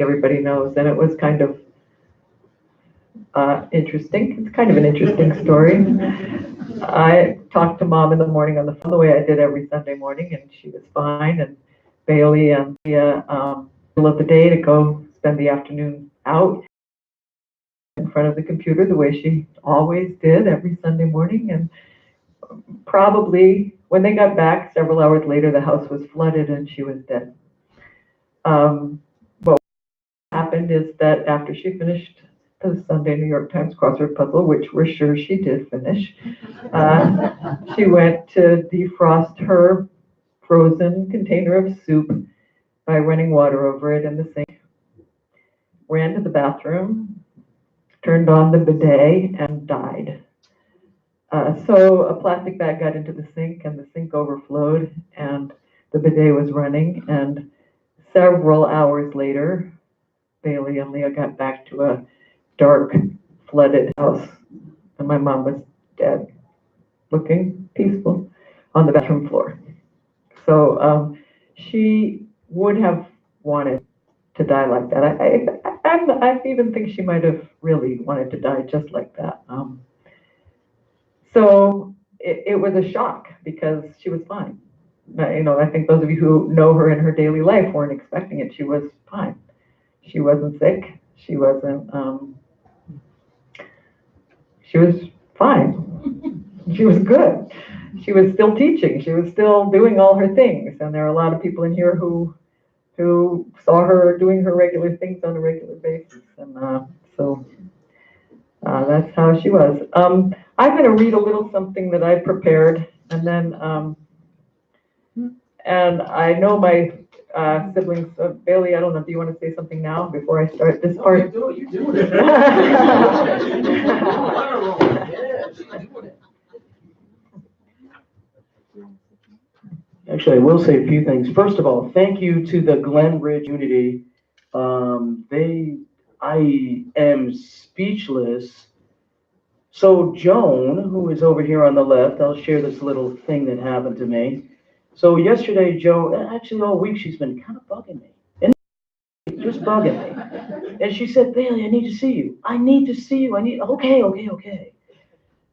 everybody knows, and it was kind of interesting. It's kind of an interesting story. I talked to mom in the morning on the phone the way I did every Sunday morning, and she was fine. And Bailey and Leah, middle of the day to go spend the afternoon out in front of the computer the way she always did every Sunday morning. And probably when they got back several hours later, the house was flooded and she was dead. What happened is that after she finished the Sunday New York Times crossword puzzle, which we're sure she did finish, she went to defrost her frozen container of soup by running water over it in the sink, ran to the bathroom, turned on the bidet, and died. So a plastic bag got into the sink, and the sink overflowed, and the bidet was running. And several hours later, Bailey and Leah got back to a dark, flooded house, and my mom was dead, looking peaceful on the bathroom floor. So she would have wanted to die like that. I even think she might have really wanted to die just like that. So it was a shock because she was fine. I think those of you who know her in her daily life weren't expecting it. She was fine. She wasn't sick. She wasn't. She was fine. She was good. She was still teaching. She was still doing all her things. And there are a lot of people in here who saw her doing her regular things on a regular basis. And so that's how she was. I'm going to read a little something that I prepared, and then, and I know my siblings, Bailey, I don't know, do you want to say something now before I start this part? No, you do it. Actually, I will say a few things. First of all, thank you to the Glen Ridge community. I am speechless. So Joan, who is over here on the left, I'll share this little thing that happened to me. So yesterday, Joan, actually all week, she's been kind of bugging me. And just bugging me. And she said, Bailey, I need to see you. I need to see you. Okay.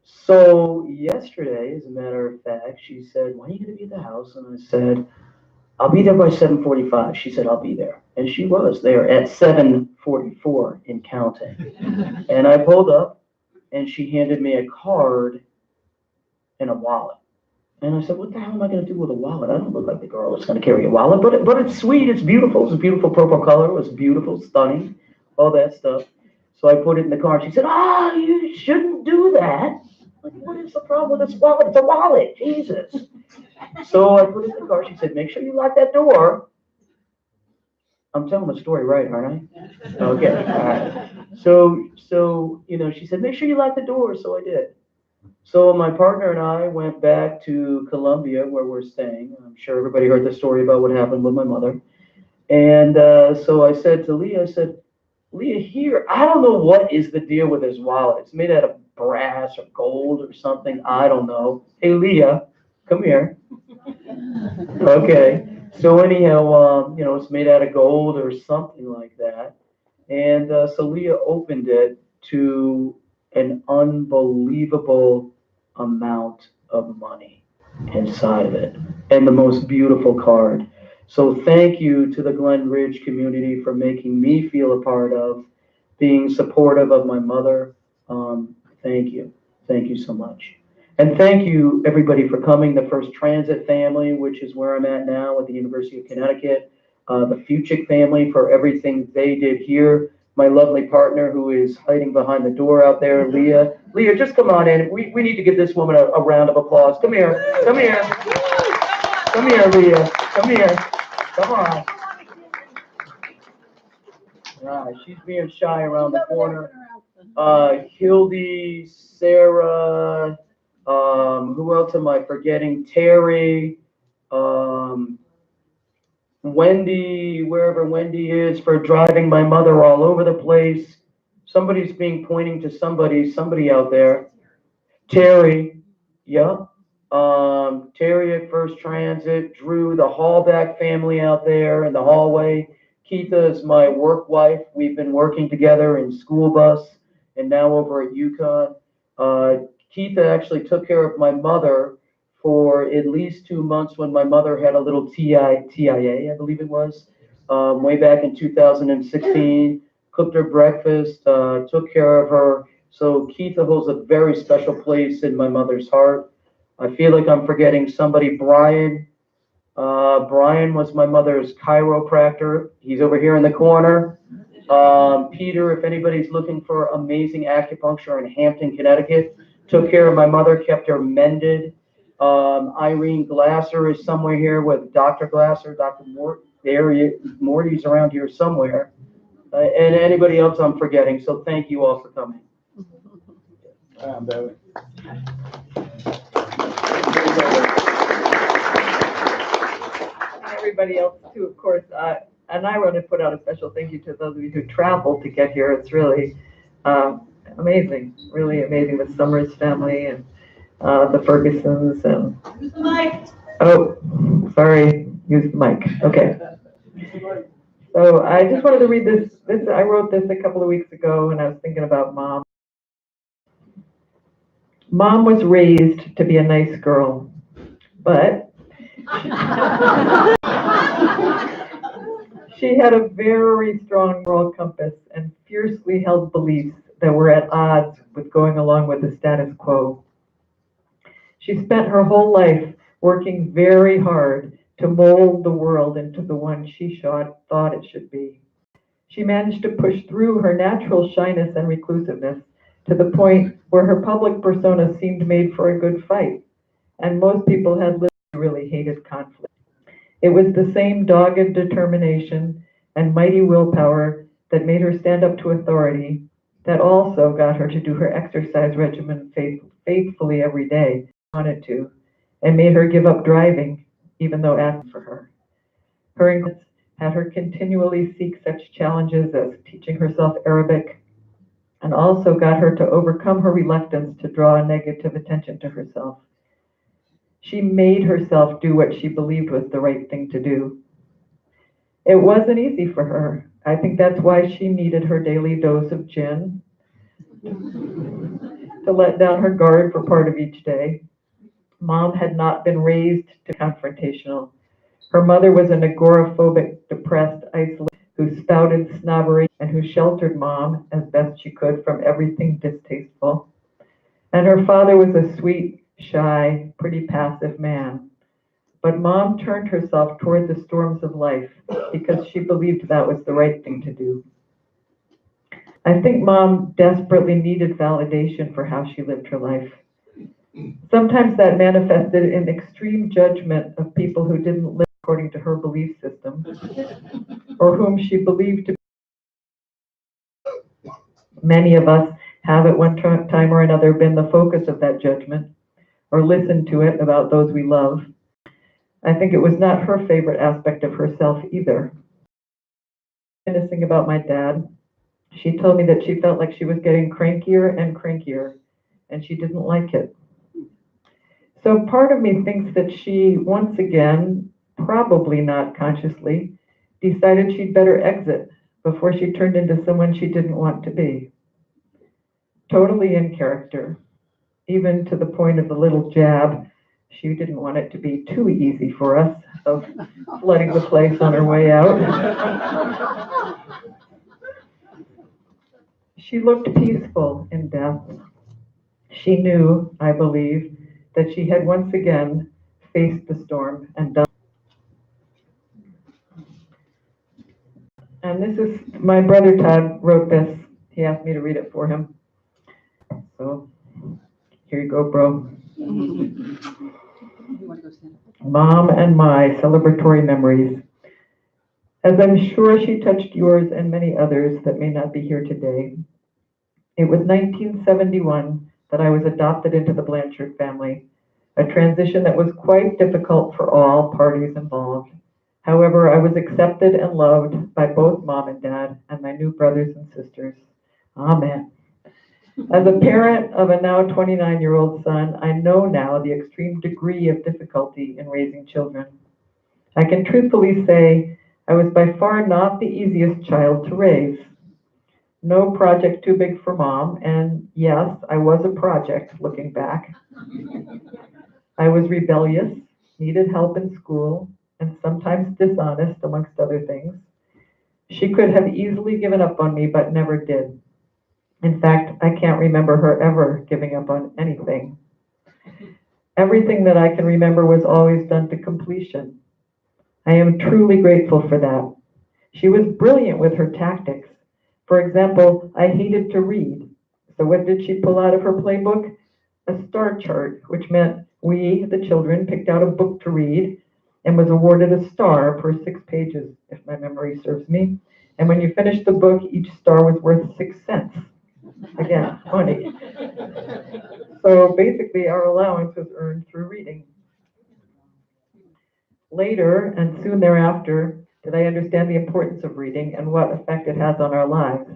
So yesterday, as a matter of fact, she said, when are you going to be at the house? And I said, I'll be there by 7:45. She said, I'll be there. And she was there at 7:44 in counting. And I pulled up, and she handed me a card and a wallet. And I said, what the hell am I going to do with a wallet? I don't look like the girl that's going to carry a wallet, but it's sweet. It's beautiful. It's a beautiful purple color. It was beautiful, stunning, all that stuff. So I put it in the car. She said, you shouldn't do that. Like, what is the problem with this wallet? It's a wallet. Jesus. So I put it in the car. She said, make sure you lock that door. I'm telling the story right, aren't I? Okay. All right. So she said, make sure you lock the door. So I did. So my partner and I went back to Columbia where we're staying. I'm sure everybody heard the story about what happened with my mother. And so I said to Leah, Leah, here, I don't know what is the deal with this wallet. It's made out of brass or gold or something. I don't know. Hey, Leah, come here. Okay. So anyhow, it's made out of gold or something like that. And so Leah opened it to an unbelievable amount of money inside of it and the most beautiful card. So thank you to the Glen Ridge community for making me feel a part of being supportive of my mother. Thank you. Thank you so much. And thank you everybody for coming, the First Transit family, which is where I'm at now at the University of Connecticut, the Fuchik family for everything they did here. My lovely partner who is hiding behind the door out there, Leah. Leah, just come on in. We need to give this woman a round of applause. Come here. Come here. Come here, Leah. Come here. Come on. All right, she's being shy around the corner. Hildy, Sarah, who else am I forgetting? Terry, Wendy, wherever Wendy is, for driving my mother all over the place. Somebody's pointing to somebody out there. Terry, yeah. Terry at First Transit, Drew, the Hallback family out there in the hallway, Keitha is my work wife. We've been working together in school bus and now over at UConn. Keitha actually took care of my mother for at least 2 months when my mother had a little TIA, I believe it was, way back in 2016. Cooked her breakfast, took care of her. So Keitha holds a very special place in my mother's heart. I feel like I'm forgetting somebody. Brian. Brian was my mother's chiropractor. He's over here in the corner. Peter, if anybody's looking for amazing acupuncture in Hampton, Connecticut, took care of my mother, kept her mended. Irene Glasser is somewhere here with Dr. Glasser, Dr. Mort. Morty's around here somewhere. And anybody else I'm forgetting. So thank you all for coming. Billy. Everybody else too, of course. And I want to put out a special thank you to those of you who traveled to get here. It's really amazing, really amazing with Summers family and the Fergusons and. Use the mic. Oh, sorry, use the mic. Okay. So I just wanted to read this. I wrote this a couple of weeks ago, and I was thinking about Mom. Mom was raised to be a nice girl, but she had a very strong moral compass and fiercely held beliefs that were at odds with going along with the status quo. She spent her whole life working very hard to mold the world into the one she thought it should be. She managed to push through her natural shyness and reclusiveness to the point where her public persona seemed made for a good fight, and most people had really hated conflict. It was the same dogged determination and mighty willpower that made her stand up to authority that also got her to do her exercise regimen faithfully every day, wanted to, and made her give up driving, even though asked for her. Her English had her continually seek such challenges as teaching herself Arabic, and also got her to overcome her reluctance to draw negative attention to herself. She made herself do what she believed was the right thing to do. It wasn't easy for her. I think that's why she needed her daily dose of gin to let down her guard for part of each day. Mom had not been raised to be confrontational. Her mother was an agoraphobic, depressed, isolated, who spouted snobbery and who sheltered Mom as best she could from everything distasteful. And her father was a sweet, shy, pretty passive man. But Mom turned herself toward the storms of life because she believed that was the right thing to do. I think Mom desperately needed validation for how she lived her life. Sometimes that manifested in extreme judgment of people who didn't live according to her belief system, or whom she believed to be. Many of us have at one time or another been the focus of that judgment, or listened to it about those we love. I think it was not her favorite aspect of herself either. Reminiscing about my dad, she told me that she felt like she was getting crankier and crankier, and she didn't like it. So part of me thinks that she, once again, probably not consciously, decided she'd better exit before she turned into someone she didn't want to be. Totally in character, even to the point of the little jab. She didn't want it to be too easy for us, of flooding the place on her way out. She looked peaceful in death. She knew, I believe, that she had once again faced the storm and done. And this is, my brother Todd wrote this. He asked me to read it for him. So, here you go, bro. Mom and my celebratory memories. As I'm sure she touched yours and many others that may not be here today, it was 1971 that I was adopted into the Blanchard family, a transition that was quite difficult for all parties involved. However, I was accepted and loved by both Mom and Dad and my new brothers and sisters. Amen. As a parent of a now 29-year-old son, I know now the extreme degree of difficulty in raising children. I can truthfully say I was by far not the easiest child to raise. No project too big for mom, and yes, I was a project looking back. I was rebellious, needed help in school, and sometimes dishonest, amongst other things. She could have easily given up on me, but never did. In fact, I can't remember her ever giving up on anything. Everything that I can remember was always done to completion. I am truly grateful for that. She was brilliant with her tactics. For example, I hated to read. So what did she pull out of her playbook? A star chart, which meant we, the children, picked out a book to read and was awarded a star per 6 pages, if my memory serves me. And when you finished the book, each star was worth 6 cents. Again, money. So basically, our allowance was earned through reading. Later, and soon thereafter, did I understand the importance of reading and what effect it has on our lives.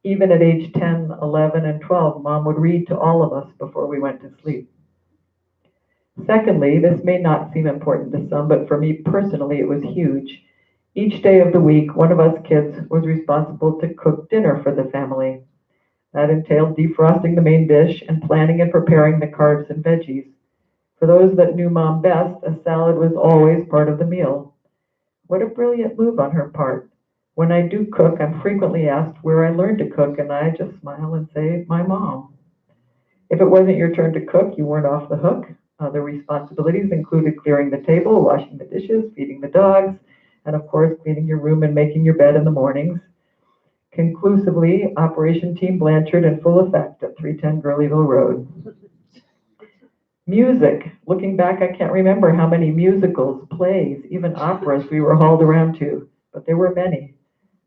Even at age 10, 11, and 12, Mom would read to all of us before we went to sleep. Secondly, this may not seem important to some, but for me personally, it was huge. Each day of the week, one of us kids was responsible to cook dinner for the family. That entailed defrosting the main dish and planning and preparing the carbs and veggies. For those that knew Mom best, a salad was always part of the meal. What a brilliant move on her part. When I do cook, I'm frequently asked where I learned to cook, and I just smile and say, my mom. If it wasn't your turn to cook, you weren't off the hook. Other responsibilities included clearing the table, washing the dishes, feeding the dogs, and of course, cleaning your room and making your bed in the mornings. Conclusively, Operation Team Blanchard in full effect at 310 Gurleyville Road. Music. Looking back, I can't remember how many musicals, plays, even operas we were hauled around to, but there were many.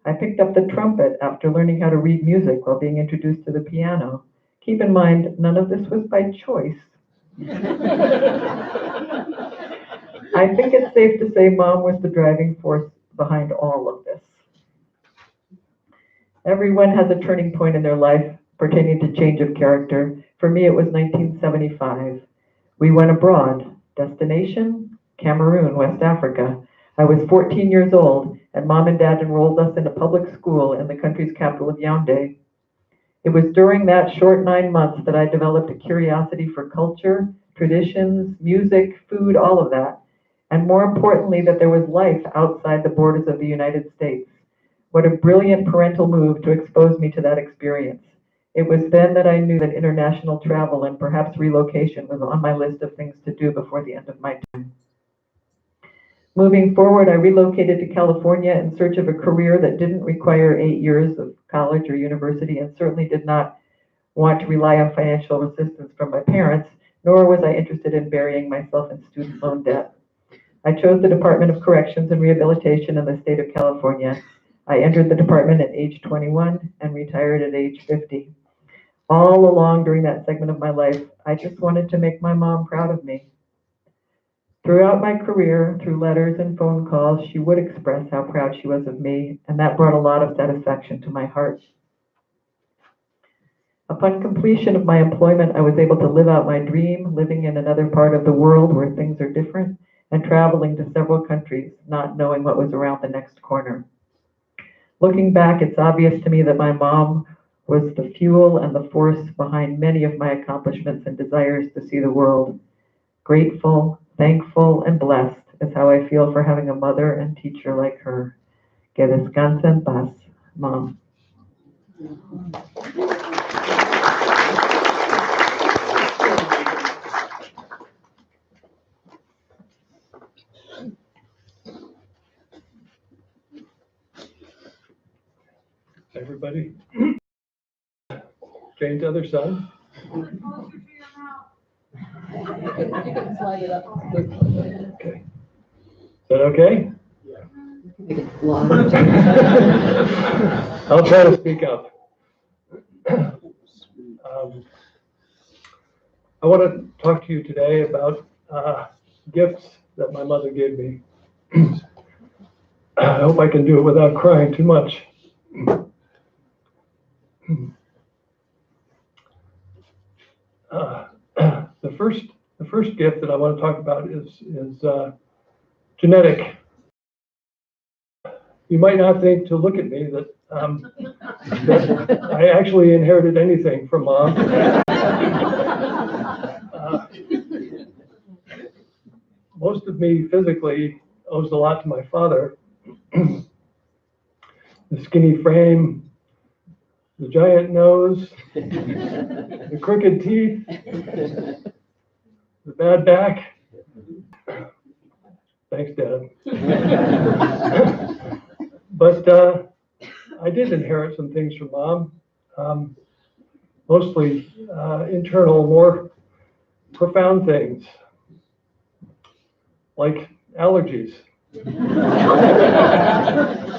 I picked up the trumpet after learning how to read music while being introduced to the piano. Keep in mind, none of this was by choice. I think it's safe to say Mom was the driving force behind all of this. Everyone has a turning point in their life pertaining to change of character. For me, it was 1975. We went abroad. Destination? Cameroon, West Africa. I was 14 years old, and Mom and Dad enrolled us in a public school in the country's capital of Yaoundé. It was during that short 9 months that I developed a curiosity for culture, traditions, music, food, all of that. And more importantly, that there was life outside the borders of the United States. What a brilliant parental move to expose me to that experience. It was then that I knew that international travel and perhaps relocation was on my list of things to do before the end of my time. Moving forward, I relocated to California in search of a career that didn't require 8 years of college or university, and certainly did not want to rely on financial assistance from my parents, nor was I interested in burying myself in student loan debt. I chose the Department of Corrections and Rehabilitation in the state of California. I entered the department at age 21 and retired at age 50. All along during that segment of my life, I just wanted to make my mom proud of me. Throughout my career, through letters and phone calls, she would express how proud she was of me, and that brought a lot of satisfaction to my heart. Upon completion of my employment, I was able to live out my dream, living in another part of the world where things are different, and traveling to several countries, not knowing what was around the next corner. Looking back, it's obvious to me that my mom was the fuel and the force behind many of my accomplishments and desires to see the world. Grateful, thankful, and blessed is how I feel for having a mother and teacher like her. Que descanse en paz, Mom. Everybody? Change the other side. You can slide it up. Okay. Is that okay? Make it long. I'll try to speak up. I want to talk to you today about gifts that my mother gave me. I hope I can do it without crying too much. The first gift that I want to talk about is genetic. you might not think to look at me that, that I actually inherited anything from Mom. Most of me physically owes a lot to my father. The skinny frame, the giant nose, the crooked teeth, the bad back. Thanks, Dad. But I did inherit some things from Mom, mostly internal, more profound things, like allergies,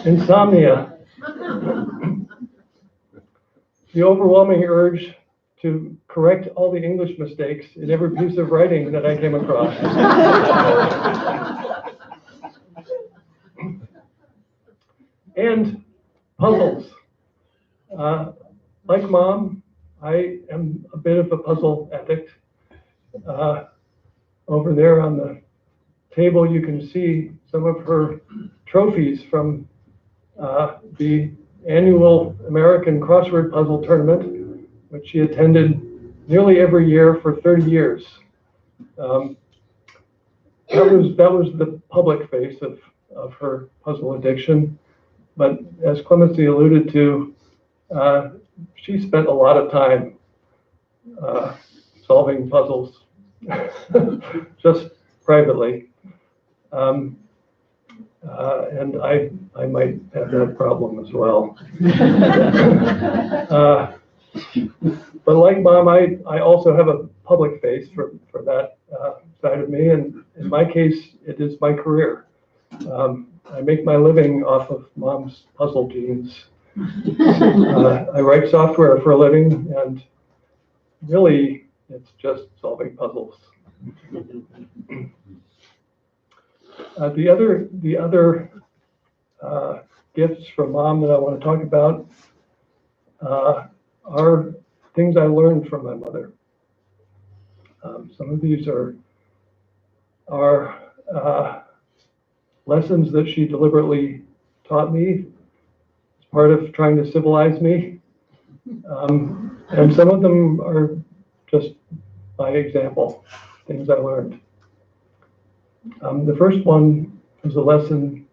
insomnia, the overwhelming urge to correct all the English mistakes in every piece of writing that I came across. And puzzles. Like Mom, I am a bit of a puzzle addict. Over there on the table, you can see some of her trophies from the annual American Crossword Puzzle Tournament, which she attended nearly every year for 30 years. That was the public face of her puzzle addiction. But as Clemency alluded to, she spent a lot of time solving puzzles, just privately. And I might have that problem as well. But like Mom, I also have a public face for that side of me. And in my case, it is my career. I make my living off of Mom's puzzle genes. I write software for a living, and really, it's just solving puzzles. The other gifts from Mom that I want to talk about are things I learned from my mother. Some of these are lessons that she deliberately taught me as part of trying to civilize me. And some of them are just by example, things I learned. The first one was a lesson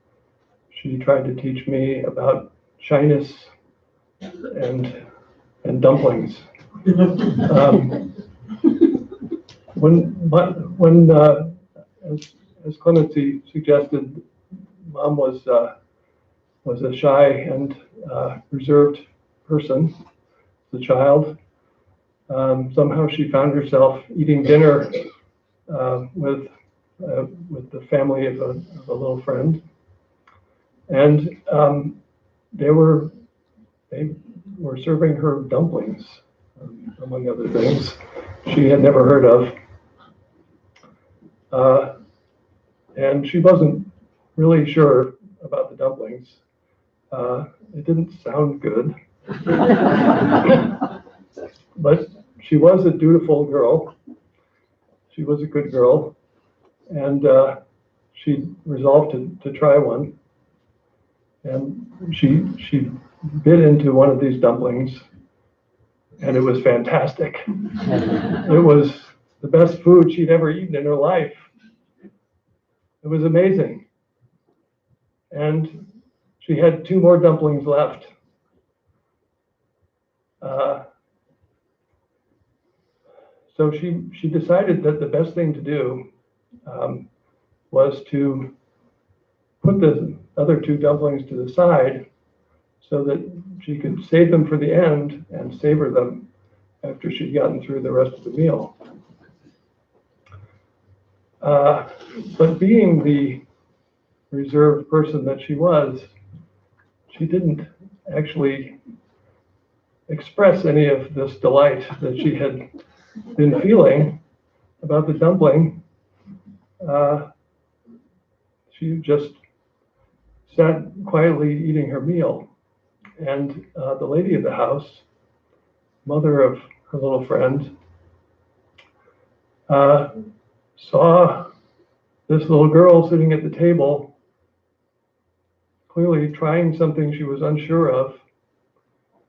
she tried to teach me about shyness and dumplings. When as Clemency suggested, Mom was a shy and reserved person as a child. Somehow she found herself eating dinner with the family of a little friend, and they were serving her dumplings, among other things she had never heard of, and she wasn't really sure about the dumplings. It didn't sound good, but she was a dutiful girl. She was a good girl. And she resolved to try one. And she bit into one of these dumplings, and it was fantastic. It was the best food she'd ever eaten in her life. It was amazing. And she had 2 more dumplings left. So she decided that the best thing to do was to put the other 2 dumplings to the side so that she could save them for the end and savor them after she'd gotten through the rest of the meal. But being the reserved person that she was, she didn't actually express any of this delight that she had been feeling about the dumpling. She just sat quietly eating her meal. And the lady of the house, mother of her little friend, saw this little girl sitting at the table, clearly trying something she was unsure of,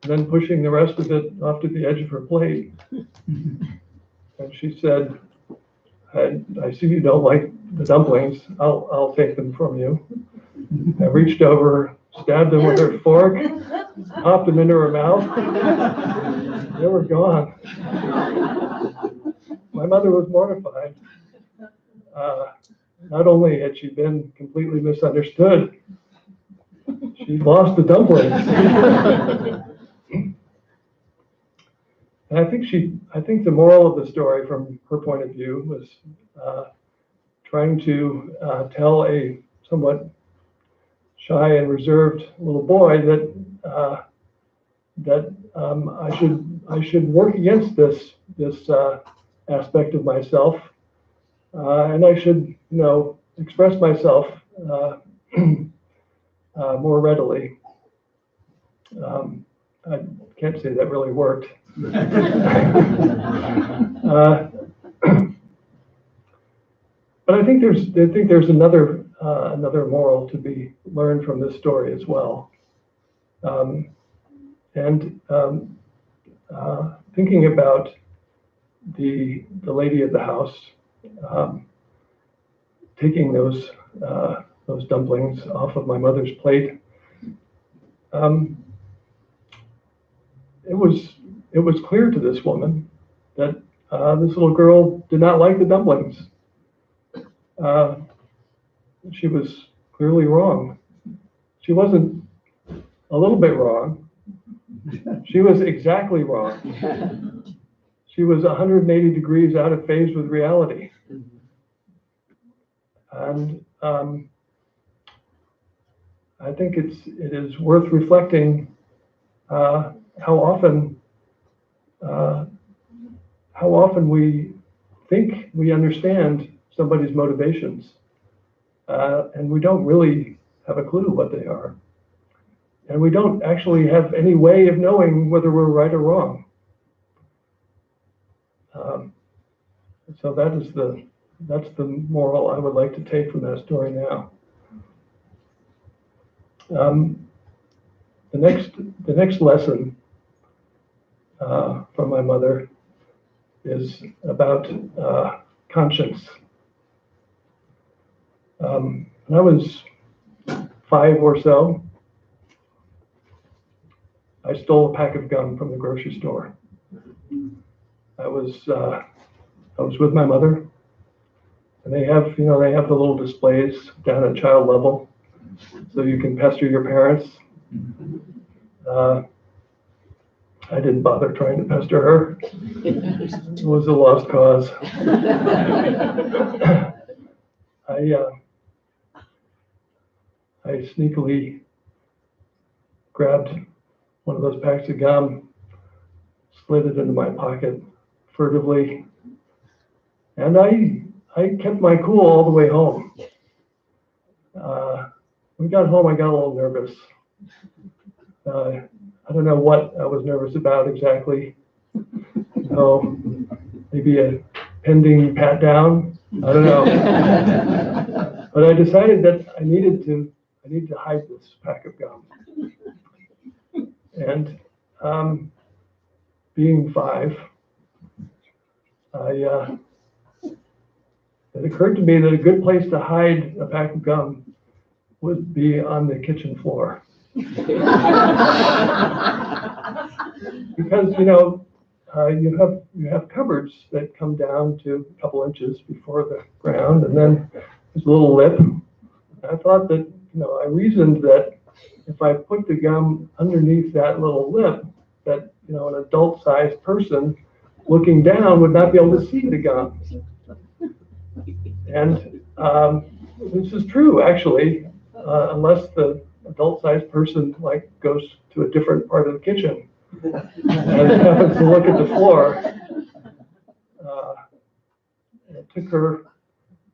and then pushing the rest of it off to the edge of her plate. And she said, I see you don't like the dumplings. I'll take them from you. I reached over, stabbed them with her fork, popped them into her mouth. They were gone. My mother was mortified. Not only had she been completely misunderstood, she lost the dumplings. And I think the moral of the story from her point of view was trying to tell a somewhat shy and reserved little boy that I should work against this aspect of myself, and I should express myself more readily. I can't say that really worked. But I think there's another moral to be learned from this story as well. Thinking about the lady of the house taking those dumplings off of my mother's plate, it was clear to this woman that this little girl did not like the dumplings. She was clearly wrong. She wasn't a little bit wrong. She was exactly wrong. She was 180 degrees out of phase with reality. And I think it is worth reflecting how often we think we understand somebody's motivations, and we don't really have a clue what they are. And we don't actually have any way of knowing whether we're right or wrong. So that's the moral I would like to take from that story now. The next lesson from my mother is about conscience. When I was 5 or so, I stole a pack of gum from the grocery store. I was with my mother, and they have the little displays down at child level, so you can pester your parents. I didn't bother trying to pester her. It was a lost cause. I sneakily grabbed one of those packs of gum, slid it into my pocket furtively, and I kept my cool all the way home. When we got home, I got a little nervous. I don't know what I was nervous about exactly. Oh, maybe a pending pat down. I don't know. But I decided that I need to hide this pack of gum. And being 5, it occurred to me that a good place to hide a pack of gum would be on the kitchen floor. Because you have cupboards that come down to a couple inches before the ground, and then there's a little lip. I thought that I reasoned that if I put the gum underneath that little lip, that an adult-sized person looking down would not be able to see the gum. And this is true, actually, unless the adult-sized person goes to a different part of the kitchen and happens to look at the floor. It took her,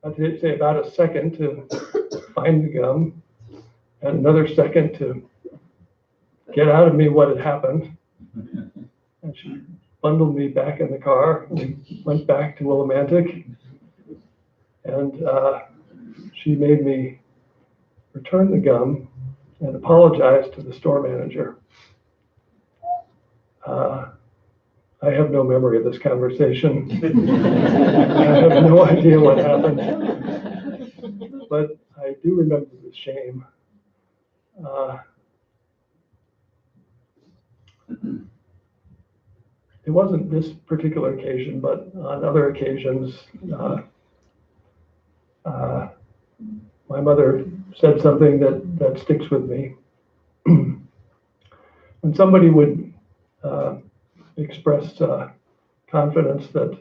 I'd say, about a second to find the gum, and another second to get out of me what had happened. And she bundled me back in the car. We went back to Willimantic, and she made me return the gum and apologized to the store manager. I have no memory of this conversation. I have no idea what happened, but I do remember the shame. It wasn't this particular occasion, but on other occasions, my mother said something that sticks with me. When somebody would express confidence that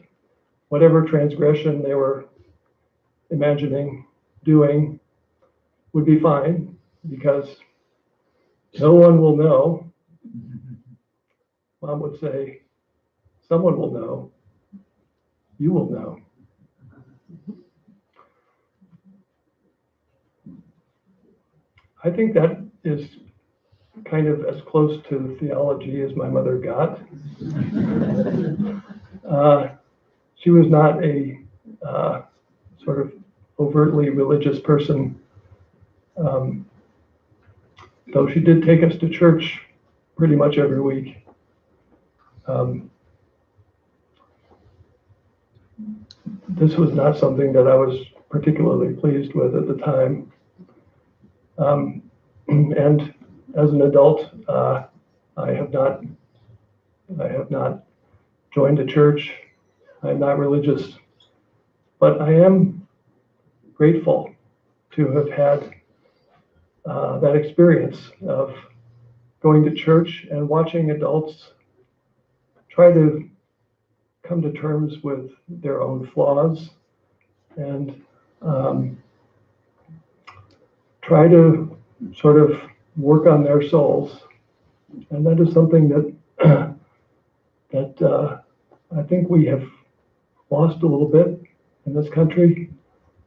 whatever transgression they were imagining doing would be fine because no one will know, Mom would say, someone will know, you will know. I think that is kind of as close to theology as my mother got. She was not a sort of overtly religious person, though she did take us to church pretty much every week. This was not something that I was particularly pleased with at the time. And as an adult, I have not joined a church. I'm not religious, but I am grateful to have had that experience of going to church and watching adults try to come to terms with their own flaws and try to sort of work on their souls. And that is something that I think we have lost a little bit in this country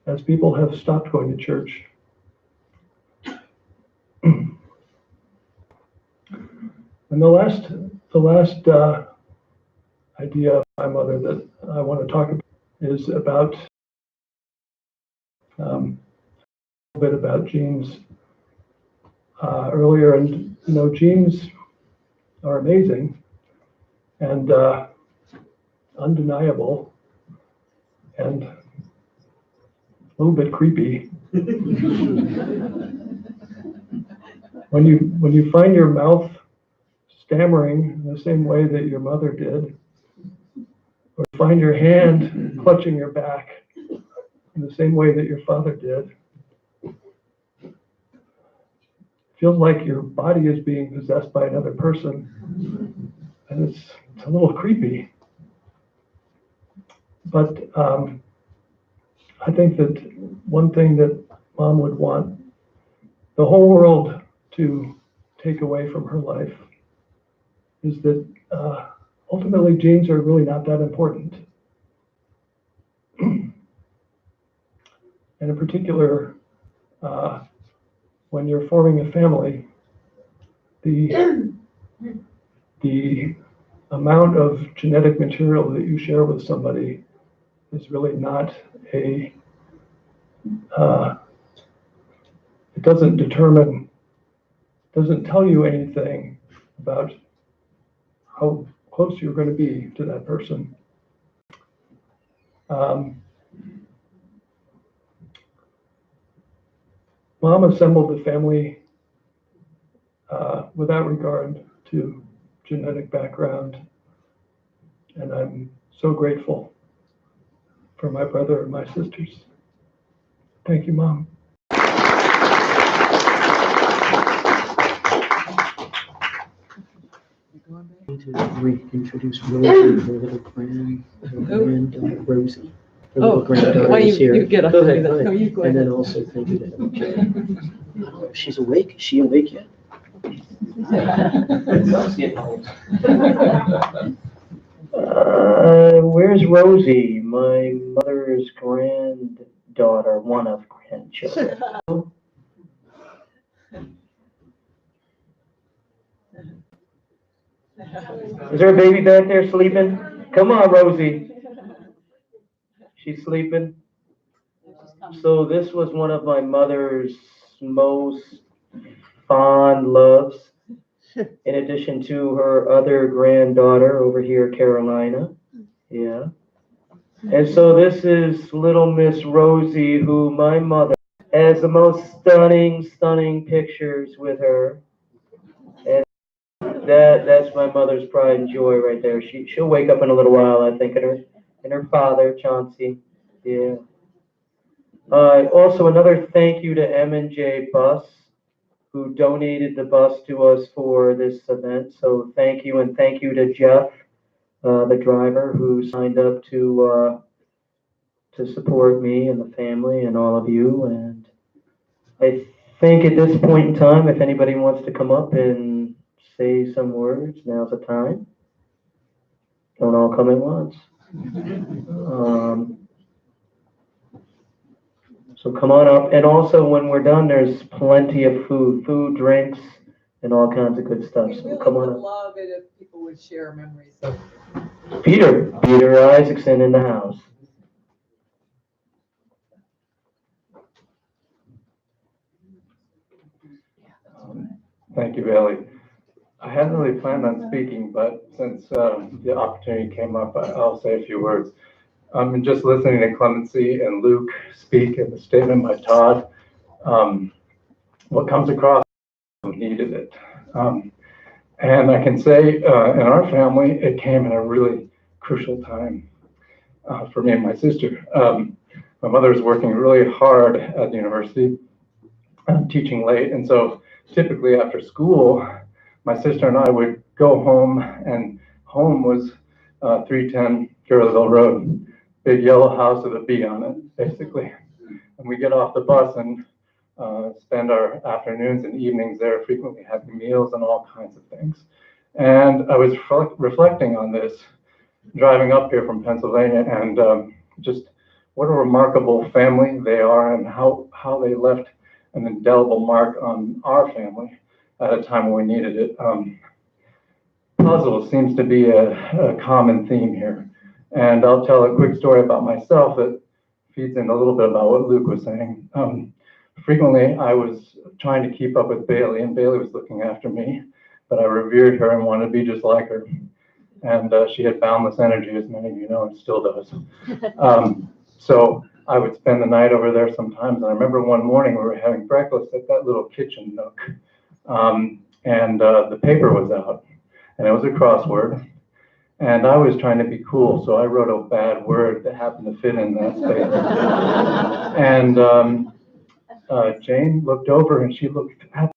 as people have stopped going to church. And the last idea of my mother that I want to talk about is about a little bit about genes earlier. And genes are amazing and undeniable and a little bit creepy. When you find your mouth stammering in the same way that your mother did, or find your hand clutching your back in the same way that your father did, it feels like your body is being possessed by another person, and it's a little creepy. But I think that one thing that Mom would want the whole world to take away from her life is that ultimately genes are really not that important. And in particular, when you're forming a family, the amount of genetic material that you share with somebody is really not it doesn't tell you anything about how close you're going to be to that person. Mom assembled the family without regard to genetic background, and I'm so grateful for my brother and my sisters. Thank you, Mom. To reintroduce Rosie, her little granddaughter, Rosie. Her little granddaughter Why is here. you get up Go and ahead, do go that. No, ahead. you go And ahead. then also thank you to MJ. I don't know if she's awake. Is she awake yet? Where's Rosie, my mother's granddaughter, one of grandchildren? Is there a baby back there sleeping? Come on, Rosie. She's sleeping. So this was one of my mother's most fond loves, in addition to her other granddaughter over here, Carolina. Yeah. And so this is little Miss Rosie, who my mother has the most stunning pictures with her. And that's my mother's pride and joy right there. She'll wake up in a little while, I think, and her father, Chauncey. Yeah. Also another thank you to M&J Bus, who donated the bus to us for this event. So thank you, and thank you to Jeff, the driver, who signed up to support me and the family and all of you. And I think at this point in time, if anybody wants to come up and say some words, now's the time. Don't all come at once. So come on up. And also, when we're done, there's plenty of food, drinks, and all kinds of good stuff. We So really come on would up. love it if people would share memories of. Peter Isaacson in the house. Thank you, Bailey. I hadn't really planned on speaking, but since the opportunity came up, I'll say a few words. Just listening to Clemency and Luke speak and the statement by Todd, what comes across who needed it. And I can say in our family, it came at a really crucial time for me and my sister. My mother was working really hard at the university, teaching late, and so typically after school, my sister and I would go home, and home was 310 Carrollville Road, big yellow house with a B on it, basically. And we get off the bus and spend our afternoons and evenings there, frequently having meals and all kinds of things. And I was reflecting on this, driving up here from Pennsylvania, and just what a remarkable family they are, and how they left an indelible mark on our family at a time when we needed it. Puzzle seems to be a common theme here. And I'll tell a quick story about myself that feeds in a little bit about what Luke was saying. Frequently, I was trying to keep up with Bailey, and Bailey was looking after me, but I revered her and wanted to be just like her. And she had boundless energy, as many of you know, and still does. So I would spend the night over there sometimes. And I remember one morning we were having breakfast at that little kitchen nook, and the paper was out, and it was a crossword. And I was trying to be cool, so I wrote a bad word that happened to fit in that space. And Jane looked over, and she looked at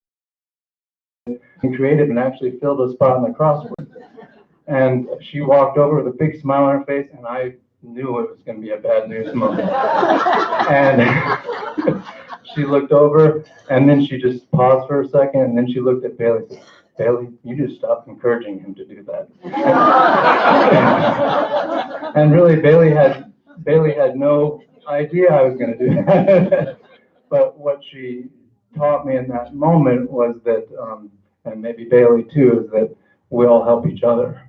and creative and actually filled a spot in the crossword. And she walked over with a big smile on her face, and I knew it was going to be a bad news moment. And she looked over, and then she just paused for a second, and then she looked at Bailey and said, "Bailey, you just stopped encouraging him to do that." And really, Bailey had no idea I was going to do that. But what she taught me in that moment was that, and maybe Bailey too, is that we all help each other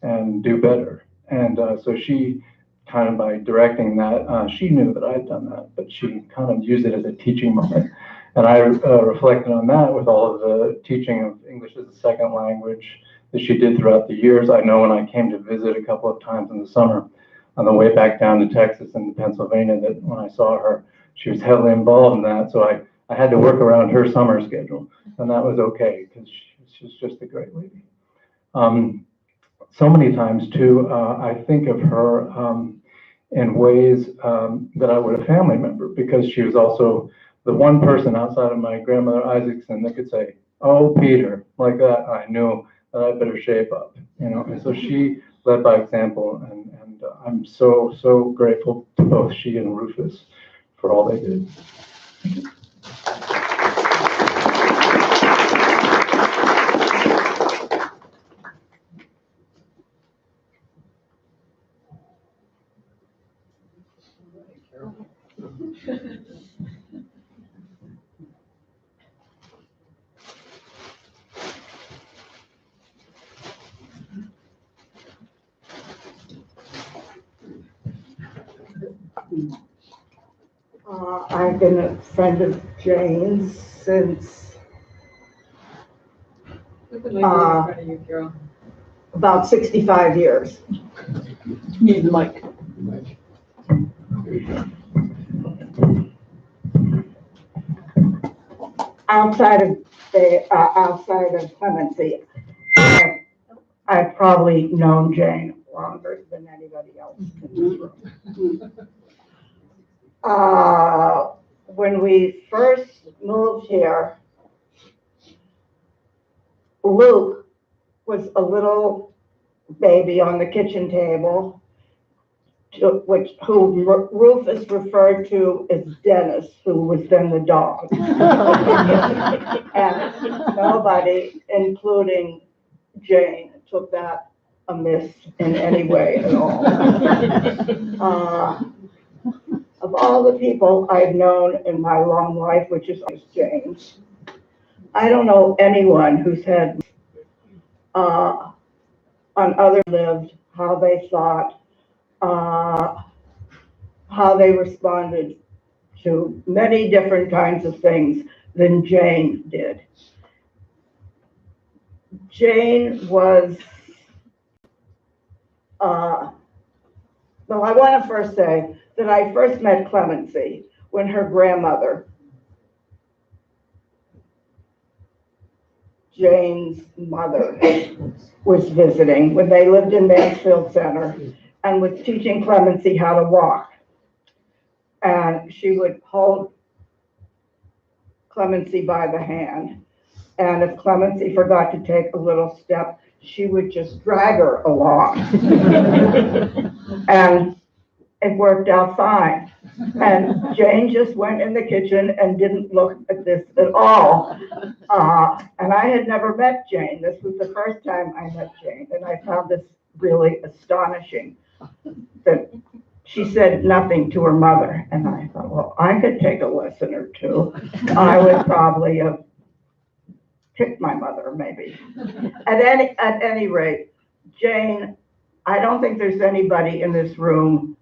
and do better. And so she kind of, by directing that, she knew that I had done that, but she kind of used it as a teaching moment. And I reflected on that with all of the teaching of English as a second language that she did throughout the years. I know when I came to visit a couple of times in the summer on the way back down to Texas and Pennsylvania, that when I saw her, she was heavily involved in that. So I had to work around her summer schedule, and that was okay because she's just a great lady. So many times too, I think of her in ways that I would a family member, because she was also the one person outside of my grandmother Isaacson that could say, "Oh, Peter," like that. I knew that I better shape up, you know. And so she led by example, and I'm so grateful to both she and Rufus for all they did. I've been a friend of Jane's since Might be in front of you, Carol. about 65 years. Need the mic. Outside of Clemency, I've probably known Jane longer than anybody else in this room. When we first moved here, Luke was a little baby on the kitchen table, who Rufus referred to as Dennis, who was then the dog. And nobody, including Jane, took that amiss in any way at all. Of all the people I've known in my long life, which is Jane's, I don't know anyone who's had on other lived, how they thought, how they responded to many different kinds of things than Jane did. Jane was, well, I want to first say that I first met Clemency when her grandmother, Jane's mother, was visiting when they lived in Mansfield Center and was teaching Clemency how to walk. And she would hold Clemency by the hand. And if Clemency forgot to take a little step, she would just drag her along. And it worked out fine. And Jane just went in the kitchen and didn't look at this at all. And I had never met Jane. This was the first time I met Jane. And I found this really astonishing, that she said nothing to her mother. And I thought, well, I could take a lesson or two. I would probably have kicked my mother, maybe. At any rate, Jane, I don't think there's anybody in this room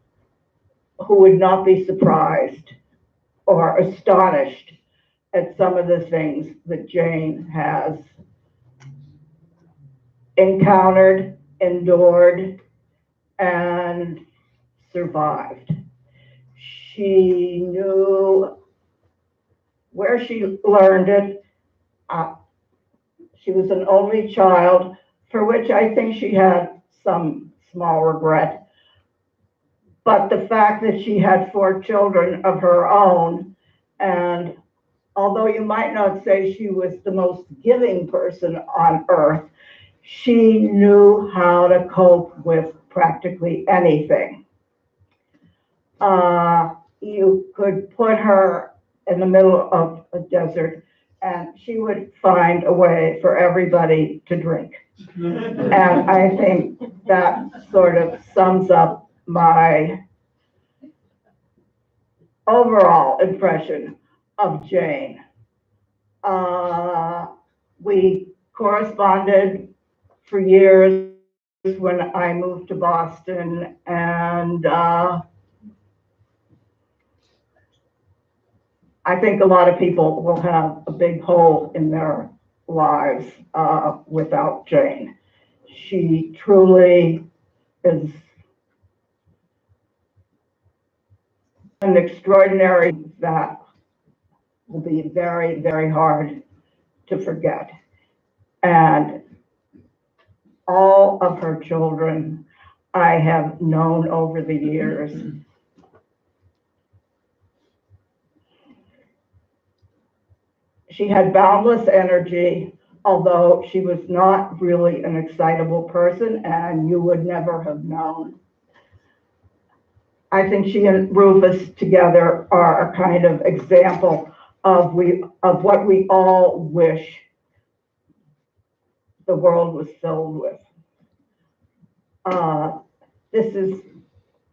who would not be surprised or astonished at some of the things that Jane has encountered, endured, and survived. She knew where she learned it. She was an only child, for which I think she had some small regret. But the fact that she had 4 children of her own, and although you might not say she was the most giving person on earth, she knew how to cope with practically anything. You could put her in the middle of a desert and she would find a way for everybody to drink. And I think that sort of sums up my overall impression of Jane. We corresponded for years when I moved to Boston, and I think a lot of people will have a big hole in their lives without Jane. She truly is an extraordinary that will be very, very hard to forget. And all of her children I have known over the years. She had boundless energy, although she was not really an excitable person, and you would never have known. I think she and Rufus together are a kind of example of what we all wish the world was filled with. This is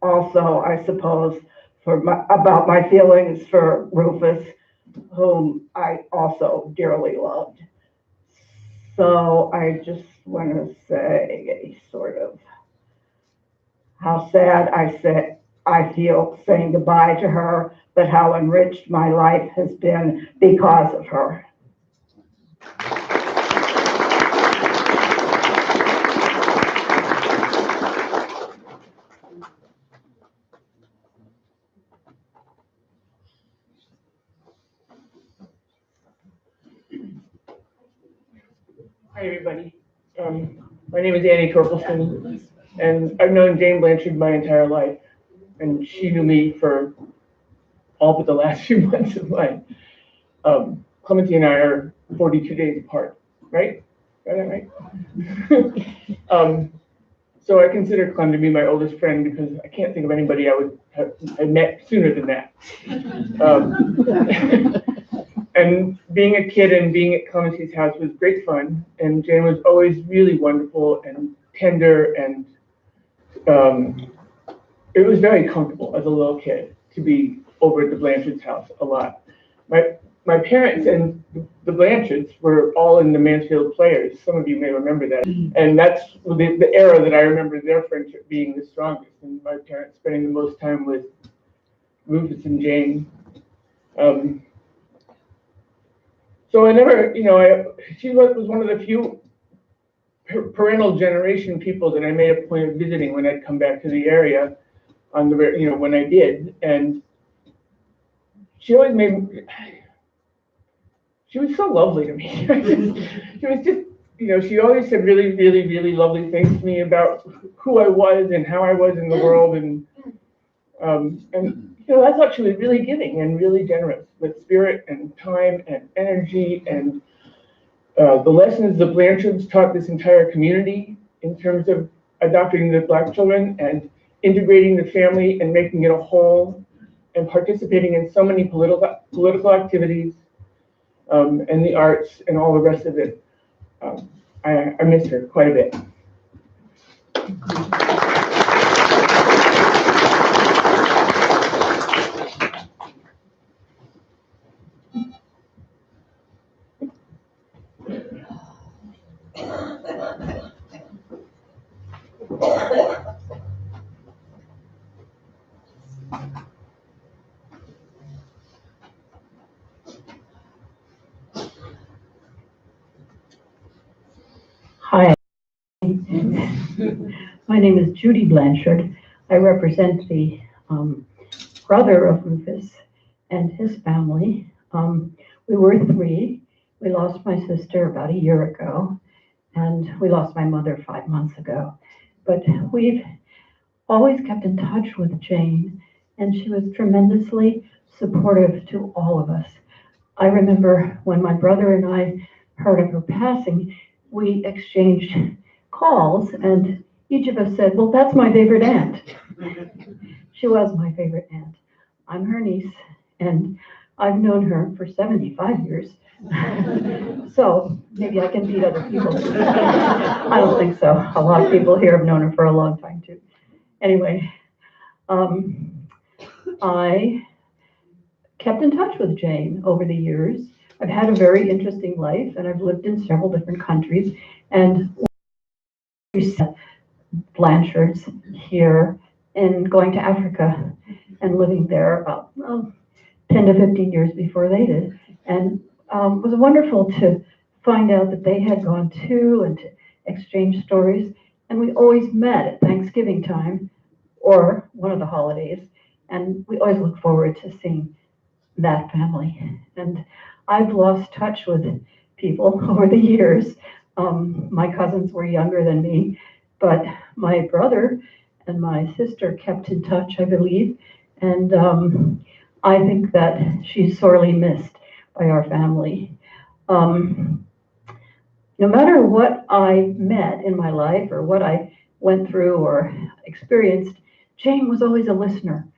also, I suppose, about my feelings for Rufus, whom I also dearly loved. So I just want to say sort of how sad I feel saying goodbye to her, but how enriched my life has been because of her. everybody. My name is Annie Torkelson, and I've known Jane Blanchard my entire life, and she knew me for all but the last few months of life. Clemency and I are 42 days apart, right? Got that right? So I consider Clem to be my oldest friend because I can't think of anybody I would have I met sooner than that. And being a kid and being at Clemency's house was great fun, and Jane was always really wonderful and tender, and it was very comfortable as a little kid to be over at the Blanchard's house a lot. My parents and the Blanchards were all in the Mansfield Players. Some of you may remember that. And that's the era that I remember their friendship being the strongest, and my parents spending the most time with Rufus and Jane. So I never, she was one of the few parental generation people that I made a point of visiting when I'd come back to the area on the, when I did. And she always she was so lovely to me. She was just, she always said really, really, really lovely things to me about who I was and how I was in the world. And I thought she was really giving and really generous with spirit and time and energy, and the lessons the Blanchards taught this entire community in terms of adopting the Black children and integrating the family and making it a whole, and participating in so many political activities, and the arts and all the rest of it. I miss her quite a bit. Hi, my name is Judy Blanchard. I represent the brother of Rufus and his family. We were three. We lost my sister about a year ago, and we lost my mother 5 months ago. But we've always kept in touch with Jane, and she was tremendously supportive to all of us. I remember when my brother and I heard of her passing, we exchanged calls, and each of us said, well, that's my favorite aunt. She was my favorite aunt. I'm her niece, and I've known her for 75 years. So maybe I can beat other people. I don't think so. A lot of people here have known her for a long time, too. Anyway, I kept in touch with Jane over the years. I've had a very interesting life, and I've lived in several different countries, and Blanchards here, and going to Africa and living there about 10 to 15 years before they did. And it was wonderful to find out that they had gone too, and to exchange stories. And we always met at Thanksgiving time or one of the holidays, and we always look forward to seeing that family. And I've lost touch with people over the years. My cousins were younger than me, but my brother and my sister kept in touch, I believe. And I think that she's sorely missed by our family. No matter what I met in my life or what I went through or experienced, Jane was always a listener.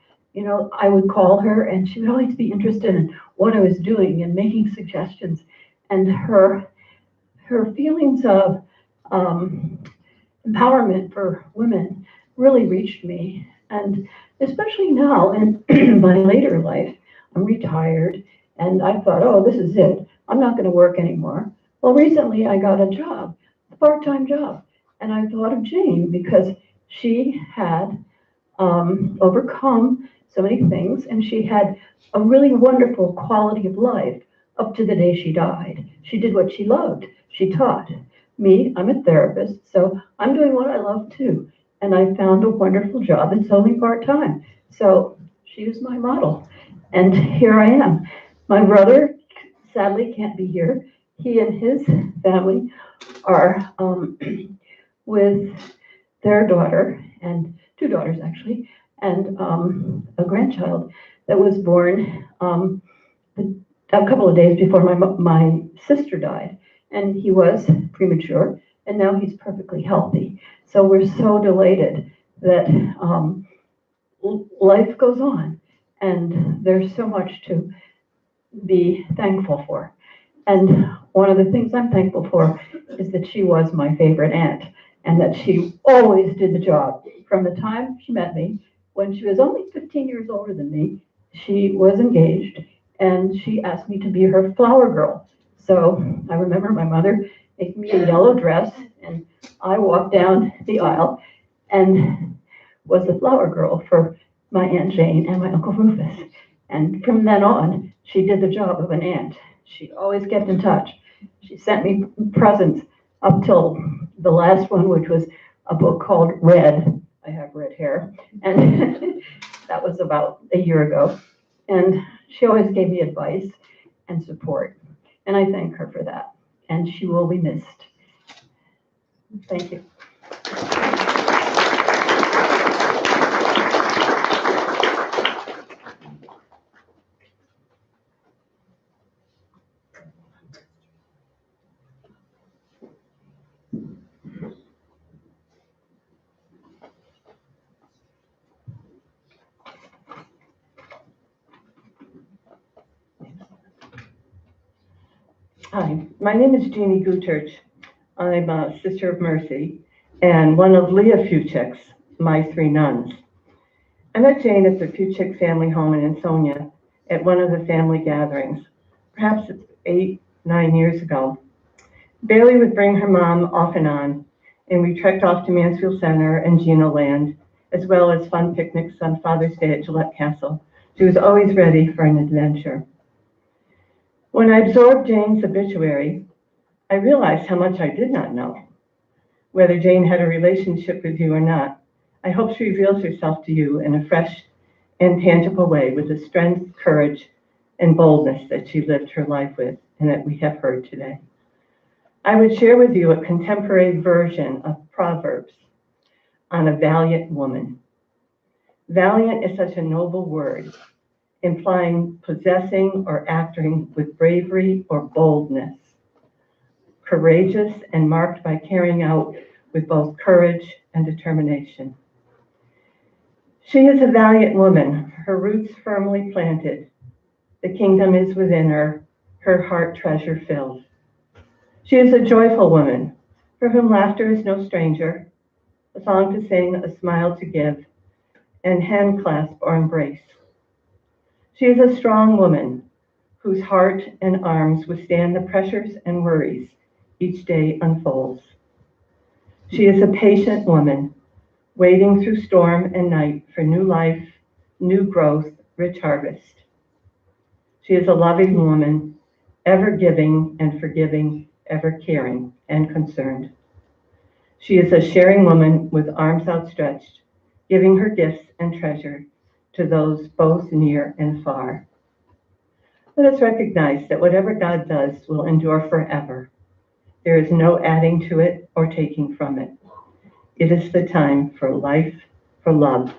I would call her, and she would always be interested in what I was doing and making suggestions. And her feelings of empowerment for women really reached me. And especially now in my later life, I'm retired, and I thought, oh, this is it. I'm not going to work anymore. Well, recently I got a job, a part-time job, and I thought of Jane because she had overcome so many things, and she had a really wonderful quality of life up to the day she died. She did what she loved. She taught. Me, I'm a therapist, so I'm doing what I love too. And I found a wonderful job. It's only part-time. So she was my model. And here I am. My brother sadly can't be here. He and his family are with their daughter, and two daughters actually, and a grandchild that was born a couple of days before my sister died. And he was premature, and now he's perfectly healthy. So we're so delighted that life goes on, and there's so much to be thankful for. And one of the things I'm thankful for is that she was my favorite aunt, and that she always did the job. From the time she met me, when she was only 15 years older than me, she was engaged, and she asked me to be her flower girl. So I remember my mother making me a yellow dress, and I walked down the aisle and was the flower girl for my Aunt Jane and my Uncle Rufus. And from then on, she did the job of an aunt. She always kept in touch. She sent me presents up till the last one, which was a book called Red. I have red hair. And that was about a year ago. And she always gave me advice and support. And I thank her for that. And she will be missed. Thank you. Hi, my name is Jeannie Guterch. I'm a Sister of Mercy and one of Leah Fuchik's, my three nuns. I met Jane at the Fuchik family home in Ansonia at one of the family gatherings, perhaps 8, 9 years ago. Bailey would bring her mom off and on, and we trekked off to Mansfield Center and Gino Land, as well as fun picnics on Father's Day at Gillette Castle. She was always ready for an adventure. When I absorbed Jane's obituary, I realized how much I did not know. Whether Jane had a relationship with you or not, I hope she reveals herself to you in a fresh and tangible way with the strength, courage, and boldness that she lived her life with and that we have heard today. I would share with you a contemporary version of Proverbs on a valiant woman. Valiant is such a noble word, implying possessing or acting with bravery or boldness. Courageous and marked by carrying out with both courage and determination. She is a valiant woman, her roots firmly planted. The kingdom is within her, her heart treasure filled. She is a joyful woman, for whom laughter is no stranger, a song to sing, a smile to give, and hand clasp or embrace. She is a strong woman, whose heart and arms withstand the pressures and worries each day unfolds. She is a patient woman, waiting through storm and night for new life, new growth, rich harvest. She is a loving woman, ever giving and forgiving, ever caring and concerned. She is a sharing woman with arms outstretched, giving her gifts and treasure to those both near and far. Let us recognize that whatever God does will endure forever. There is no adding to it or taking from it. It is the time for life, for love,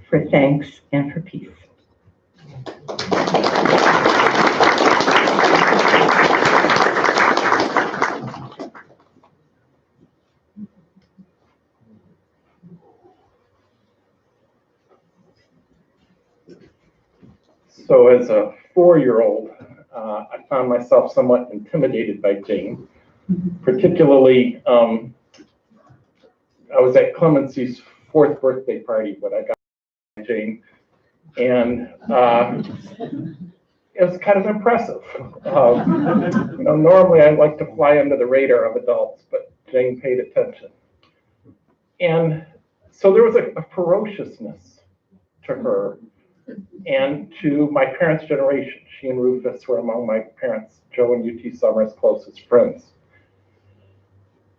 for thanks, and for peace. So as a 4-year-old, I found myself somewhat intimidated by Jane. Particularly, I was at Clemency's 4th birthday party when I got Jane, and it was kind of impressive. Normally I like to fly under the radar of adults, but Jane paid attention. And so there was a ferociousness to her and to my parents' generation. She and Rufus were among my parents, Joe and UT Summers' closest friends.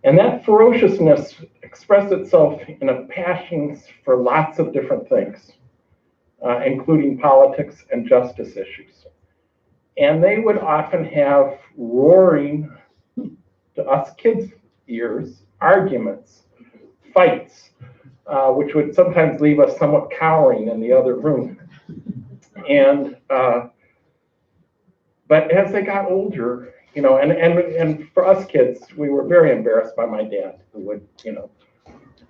And that ferociousness expressed itself in a passion for lots of different things, including politics and justice issues. And they would often have roaring, to us kids years, arguments, fights, which would sometimes leave us somewhat cowering in the other room. And, but as they got older, you know, and for us kids, we were very embarrassed by my dad, who would, you know,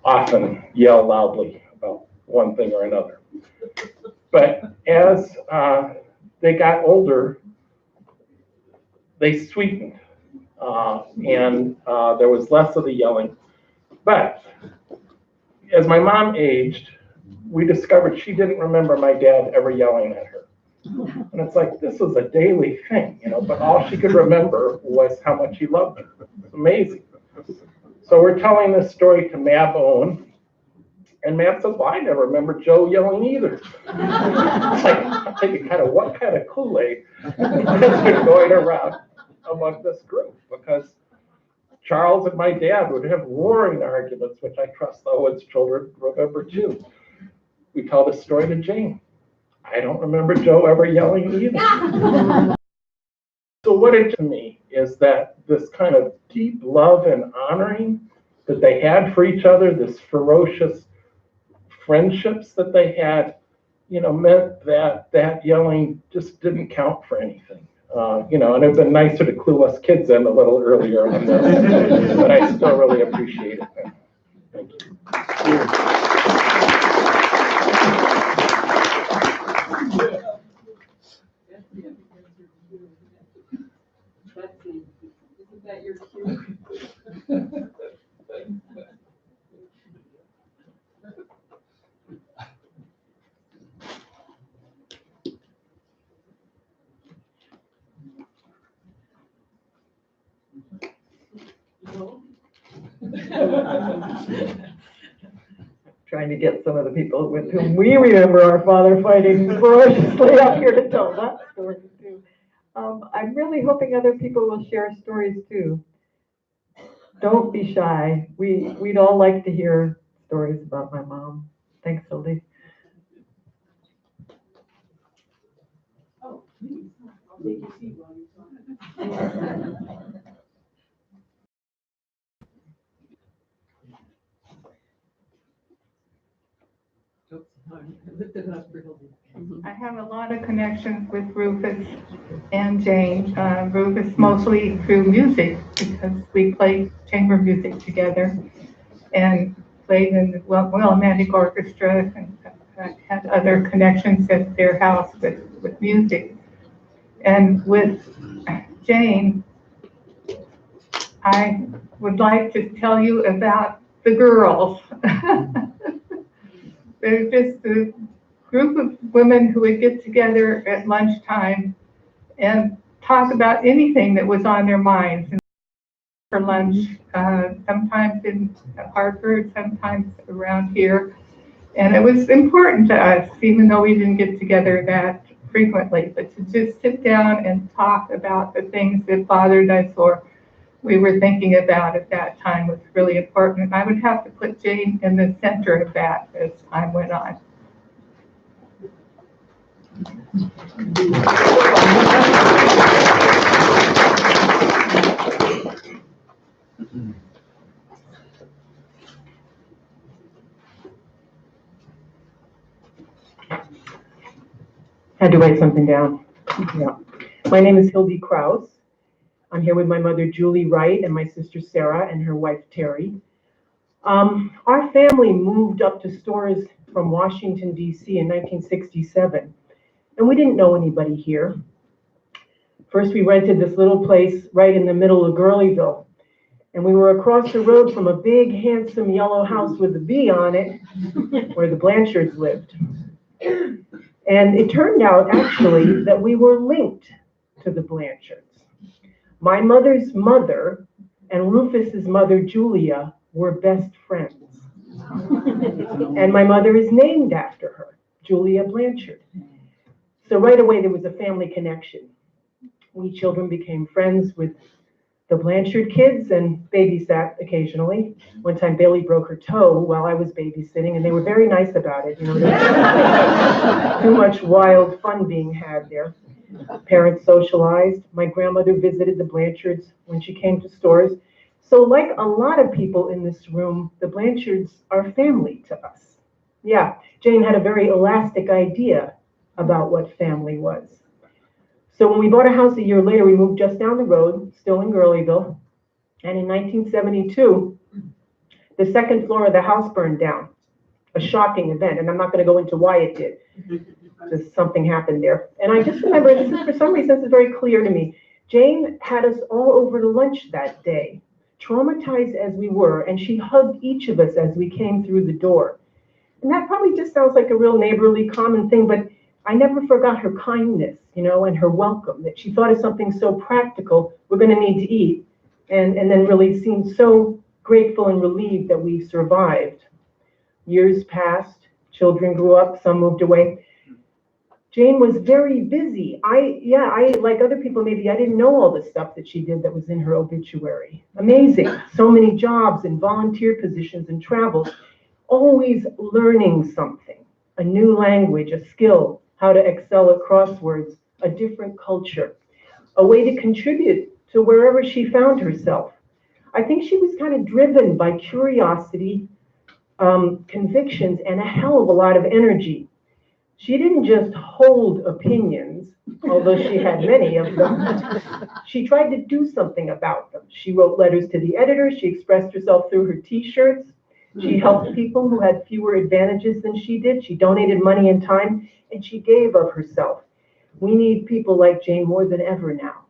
often yell loudly about one thing or another. But as they got older, they sweetened, and there was less of the yelling. But as my mom aged, we discovered she didn't remember my dad ever yelling at her. And it's like, this was a daily thing, you know, but all she could remember was how much he loved her. It's amazing. So we're telling this story to Mab Owen, and Mab says, well, I never remember Joe yelling either. It's like, I'm thinking, what kind of Kool-Aid has been going around among this group? Because Charles and my dad would have roaring arguments, which I trust Owen's children remember too. We tell this story to Jane. I don't remember Joe ever yelling either. So what it to me is that this kind of deep love and honoring that they had for each other, this ferocious friendships that they had, you know, meant that that yelling just didn't count for anything. You know, and it'd been nicer to clue us kids in a little earlier on this, but I still really appreciate it. Thank you. Isn't that your cue? Trying to get some of the people with whom we remember our father fighting ferociously up here to tell that story too. I'm really hoping other people will share stories too. Don't be shy. We'd all like to hear stories about my mom. Thanks, Hildy. Oh, please. I'll take your seat while you're talking. Lift it up for Hildy. I have a lot of connections with Rufus and Jane. Rufus mostly through music because we played chamber music together and played in the Willimantic Orchestra and had other connections at their house with music. And with Jane, I would like to tell you about the girls. They're just a group of women who would get together at lunchtime and talk about anything that was on their minds for lunch, sometimes in Hartford, sometimes around here. And it was important to us, even though we didn't get together that frequently, but to just sit down and talk about the things that bothered us or we were thinking about at that time was really important. I would have to put Jane in the center of that as time went on. Had to write something down. Yeah. My name is Hildy Kraus. I'm here with my mother, Julie Wright, and my sister, Sarah, and her wife, Terry. Our family moved up to Storrs from Washington, D.C. in 1967, and we didn't know anybody here. First, we rented this little place right in the middle of Gurleyville, and we were across the road from a big, handsome yellow house with a V on it, where the Blanchards lived. And it turned out, actually, that we were linked to the Blanchards. My mother's mother and Rufus's mother, Julia, were best friends. And my mother is named after her, Julia Blanchard. So right away, there was a family connection. We children became friends with the Blanchard kids and babysat occasionally. One time Bailey broke her toe while I was babysitting, and they were very nice about it. You know, there was too much wild fun being had there. Parents socialized. My grandmother visited the Blanchards when she came to Storrs. So like a lot of people in this room, the Blanchards are family to us. Yeah, Jane had a very elastic idea about what family was. So when we bought a house a year later, we moved just down the road, still in Gurleyville. And in 1972, the second floor of the house burned down. A shocking event, and I'm not going to go into why it did. Just something happened there. And I just remember, this is, for some reason, this is very clear to me. Jane had us all over to lunch that day, traumatized as we were, and she hugged each of us as we came through the door. And that probably just sounds like a real neighborly, common thing, but I never forgot her kindness, and her welcome, that she thought of something so practical, we're going to need to eat, and then really seemed so grateful and relieved that we survived. Years passed, children grew up, some moved away. Jane was very busy. I, like other people, maybe I didn't know all the stuff that she did that was in her obituary. Amazing. So many jobs and volunteer positions and travels, always learning something, a new language, a skill, how to excel at crosswords, a different culture, a way to contribute to wherever she found herself. I think she was kind of driven by curiosity, convictions, and a hell of a lot of energy. She didn't just hold opinions, although she had many of them. She tried to do something about them. She wrote letters to the editor. She expressed herself through her T-shirts. She helped people who had fewer advantages than she did. She donated money and time, and she gave of herself. We need people like Jane more than ever now,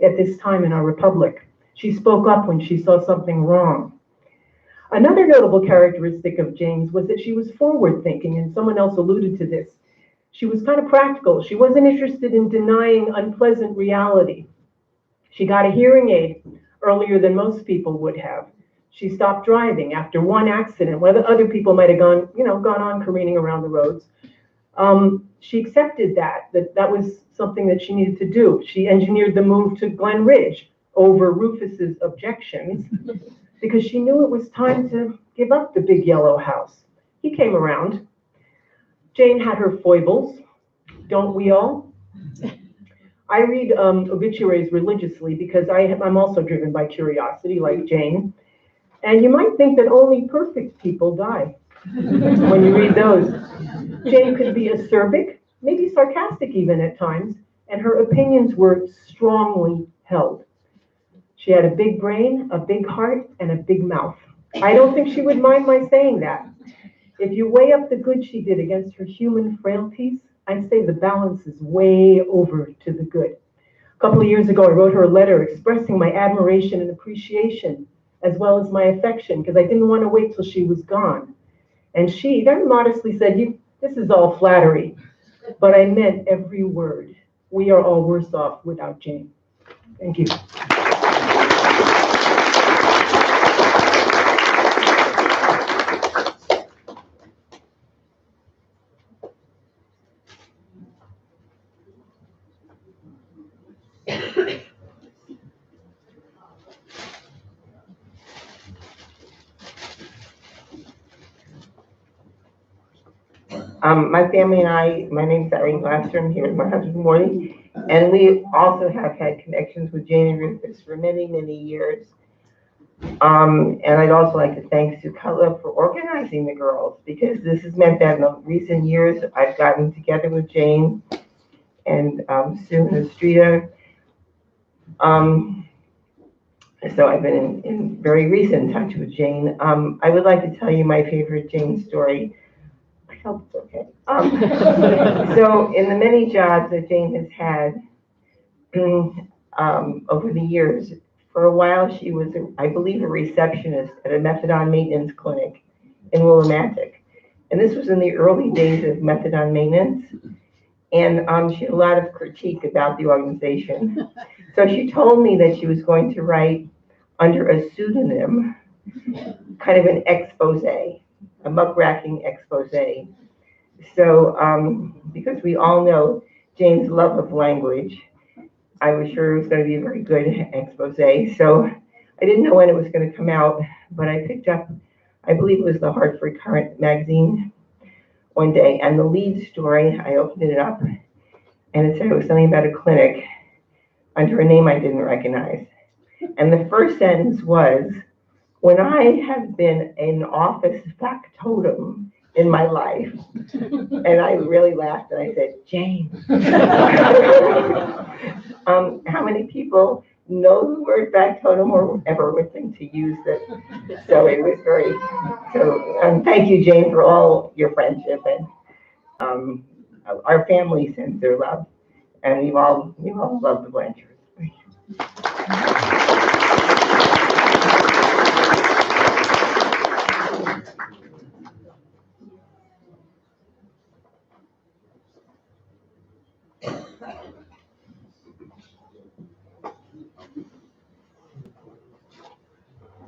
at this time in our republic. She spoke up when she saw something wrong. Another notable characteristic of Jane's was that she was forward-thinking, and someone else alluded to this. She was kind of practical. She wasn't interested in denying unpleasant reality. She got a hearing aid earlier than most people would have. She stopped driving after one accident, where the other people might have gone on careening around the roads. She accepted that was something that she needed to do. She engineered the move to Glen Ridge over Rufus's objections, because she knew it was time to give up the big yellow house. He came around. Jane had her foibles, don't we all? I read obituaries religiously because I'm also driven by curiosity, like Jane. And you might think that only perfect people die when you read those. Jane could be acerbic, maybe sarcastic even at times, and her opinions were strongly held. She had a big brain, a big heart, and a big mouth. I don't think she would mind my saying that. If you weigh up the good she did against her human frailties, I'd say the balance is way over to the good. A couple of years ago, I wrote her a letter expressing my admiration and appreciation, as well as my affection, because I didn't want to wait till she was gone. And she very modestly said, this is all flattery, but I meant every word. We are all worse off without Jane. Thank you. My family and I, my name's Irene Glasser, I'm here with my husband Morty, and we also have had connections with Jane and Rufus for many, many years. And I'd also like to thank Sue Cutler for organizing the girls, because this has meant that in the recent years I've gotten together with Jane and Sue and Estrita. So I've been in very recent touch with Jane. I would like to tell you my favorite Jane story. I hope it's okay. So in the many jobs that Jane has had over the years, for a while she was, I believe, a receptionist at a methadone maintenance clinic in Willimantic. And this was in the early days of methadone maintenance. And she had a lot of critique about the organization. So she told me that she was going to write under a pseudonym, kind of an expose, a muckraking expose. So because we all know Jane's love of language, I was sure it was going to be a very good expose. So I didn't know when it was going to come out, but I picked up, I believe it was the Hartford Current magazine one day, and the lead story, I opened it up, and it said it was something about a clinic under a name I didn't recognize. And the first sentence was, when I have been an office factotum in my life, and I really laughed and I said, Jane. How many people know the word factotum or ever listen to use it? So it was very, thank you, Jane, for all your friendship, and our family sends their love, and we all love the Blanchards.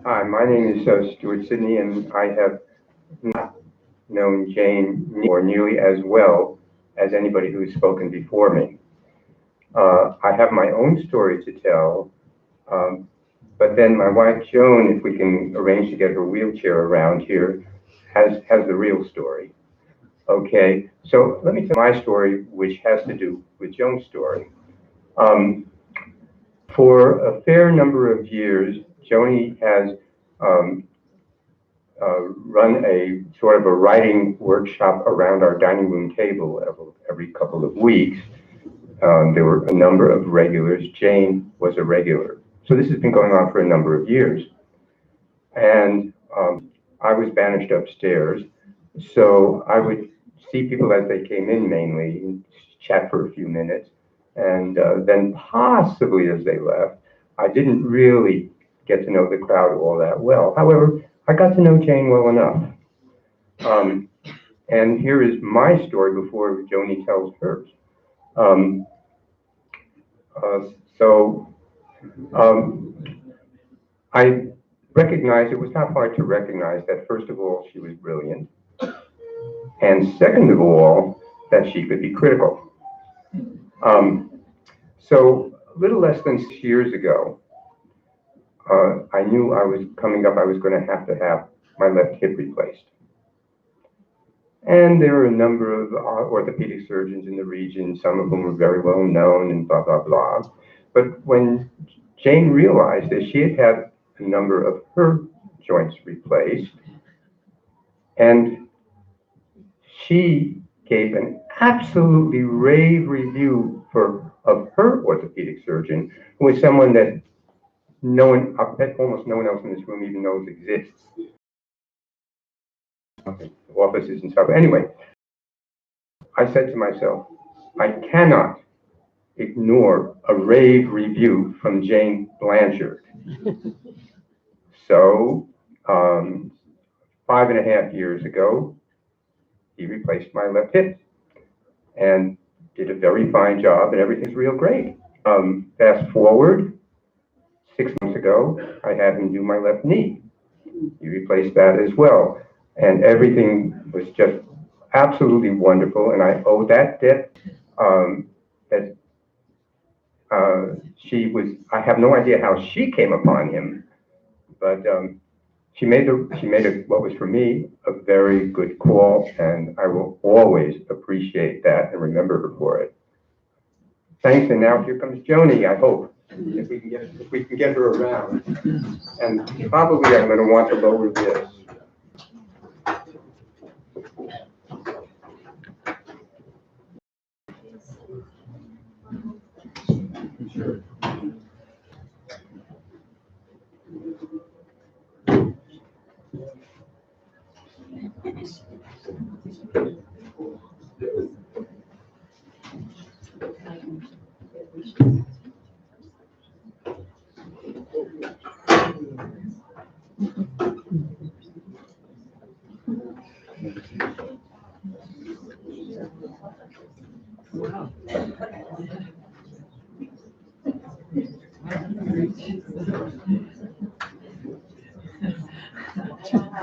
Hi, my name is Stuart Sidney, and I have not known Jane or nearly as well as anybody who's spoken before me. I have my own story to tell, but then my wife Joan, if we can arrange to get her wheelchair around here, has the real story. Okay, so let me tell my story, which has to do with Joan's story. For a fair number of years, Joni has run a sort of a writing workshop around our dining room table every couple of weeks. There were a number of regulars. Jane was a regular. So this has been going on for a number of years. And I was banished upstairs. So I would see people as they came in mainly, and chat for a few minutes. And then possibly as they left, I didn't really get to know the crowd all that well. However, I got to know Jane well enough. And here is my story before Joni tells hers. I recognized, it was not hard to recognize that first of all, she was brilliant. And second of all, that she could be critical. So a little less than 6 years ago, I knew I was coming up, I was going to have my left hip replaced. And there were a number of orthopedic surgeons in the region, some of whom were very well known and blah, blah, blah. But when Jane realized that she had had a number of her joints replaced, and she gave an absolutely rave review of her orthopedic surgeon, who was someone that almost no one else in this room even knows exists. Offices and stuff. Anyway, I said to myself, I cannot ignore a rave review from Jane Blanchard. So, 5.5 years ago, he replaced my left hip and did a very fine job, and everything's real great. Fast forward, 6 months ago, I had him do my left knee. He replaced that as well. And everything was just absolutely wonderful. And I owe that debt I have no idea how she came upon him, but she made what was for me a very good call, and I will always appreciate that and remember her for it. Thanks, and now here comes Joni, I hope, if we can get her around. And probably I'm going to want to lower this. Sure.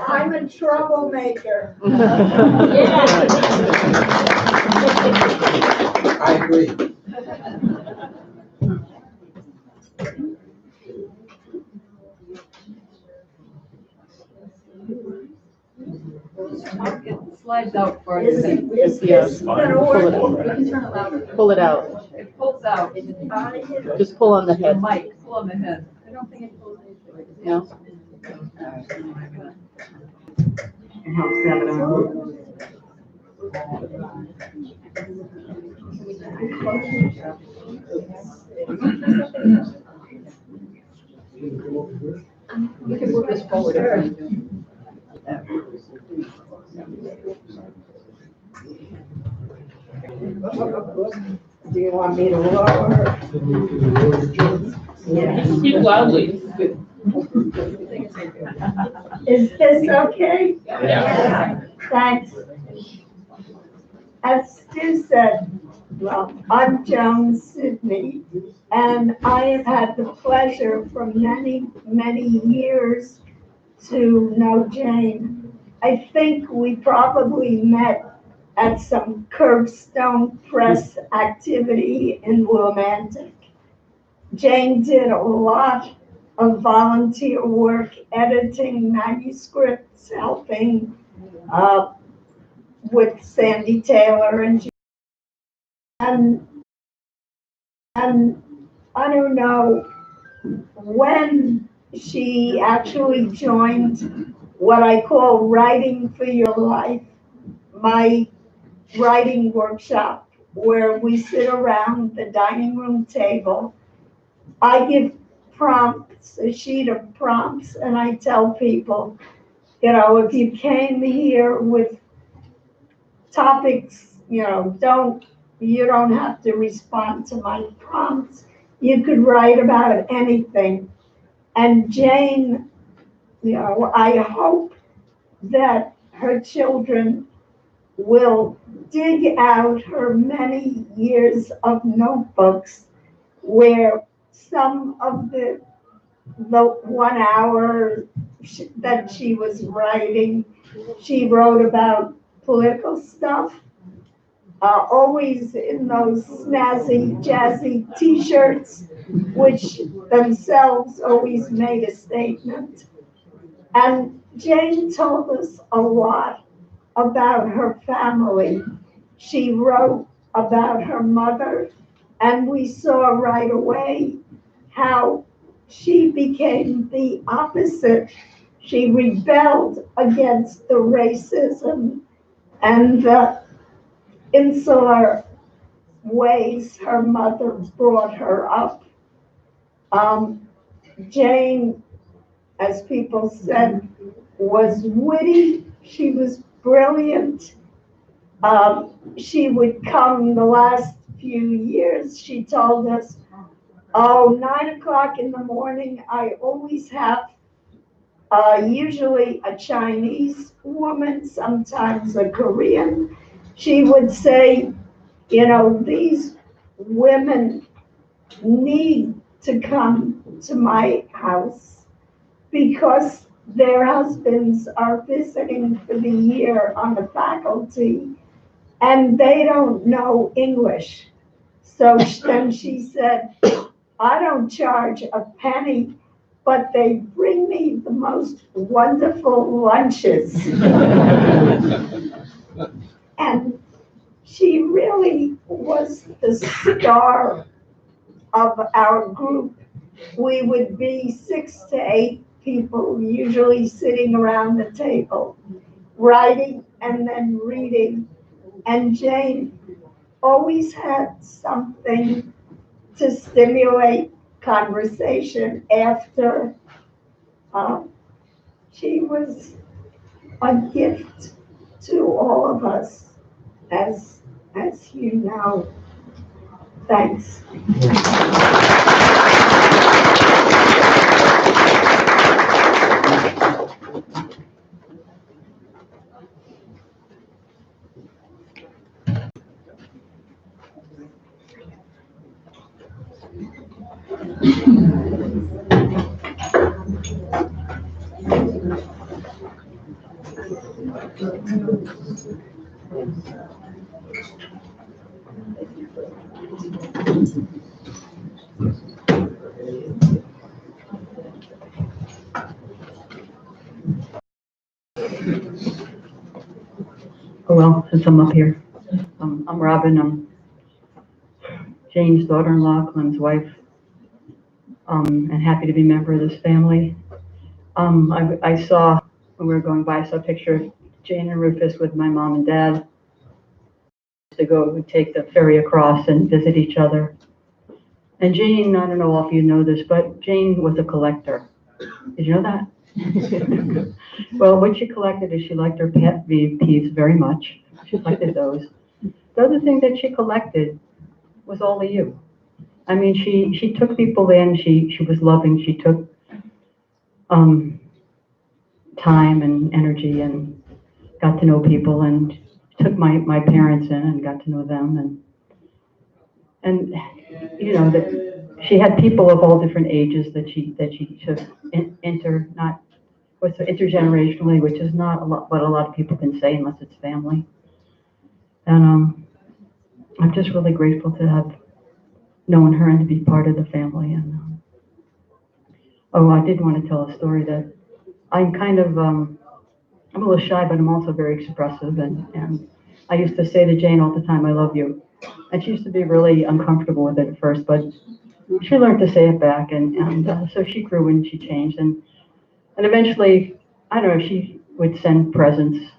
I'm a troublemaker. I agree. It slides out for Is you. this gonna Pull it work? over. You can turn it louder. Pull it out. It pulls out. Out of here. Just pull on the head. Mike, pull on the head. don't think it goes into it. No? It helps to have it on. You can move this forward. Do you want me to lower? Speak loudly. Is this okay? Yeah. Thanks. As Stu said, well, I'm Joan Sidney, and I have had the pleasure for many, many years to know Jane. I think we probably met at some Curbstone Press activity in Willimantic. Jane did a lot of volunteer work, editing manuscripts, helping with Sandy Taylor and I don't know when she actually joined what I call Writing for Your Life, my writing workshop where we sit around the dining room table. I give prompts, a sheet of prompts, and I tell people, you know, if you came here with topics, you know, you don't have to respond to my prompts. You could write about anything. And Jane, you know, I hope that her children will dig out her many years of notebooks where some of the 1 hour that she was writing, she wrote about political stuff, always in those snazzy, jazzy t-shirts, which themselves always made a statement. And Jane told us a lot about her family. She wrote about her mother, and we saw right away how she became the opposite. She rebelled against the racism and the insular ways her mother brought her up. Jane, as people said, was witty. She was brilliant. She would come the last few years, she told us, 9 o'clock in the morning, I always have usually a Chinese woman, sometimes a Korean. She would say, you know, these women need to come to my house because their husbands are visiting for the year on the faculty and they don't know English. So then she said, I don't charge a penny, but they bring me the most wonderful lunches. And she really was the star of our group. We would be 6 to 8 people, usually sitting around the table, writing and then reading. And Jane always had something to stimulate conversation after. She was a gift to all of us, as you know. Thanks. Oh, well, since I'm up here, I'm Robin. I'm Jane's daughter-in-law, Clem's wife. and happy to be a member of this family. I saw, when we were going by, I saw a picture of Jane and Rufus with my mom and dad. We'd take the ferry across and visit each other. And Jane, I don't know if you know this, but Jane was a collector. Did you know that? Well, what she collected is she liked her pet peeves very much. She collected those. The other thing that she collected was all of you. I mean, she took people in, she was loving, she took time and energy and got to know people, and took my parents in and got to know them, and you know, that she had people of all different ages that she took intergenerationally, which is not what a lot of people can say unless it's family. And I'm just really grateful to have known her and to be part of the family. And I did want to tell a story that I'm kind of I'm a little shy, but I'm also very expressive, and I used to say to Jane all the time, "I love you," and she used to be really uncomfortable with it at first, but she learned to say it back, and so she grew and she changed, and eventually, I don't know, she would send presents.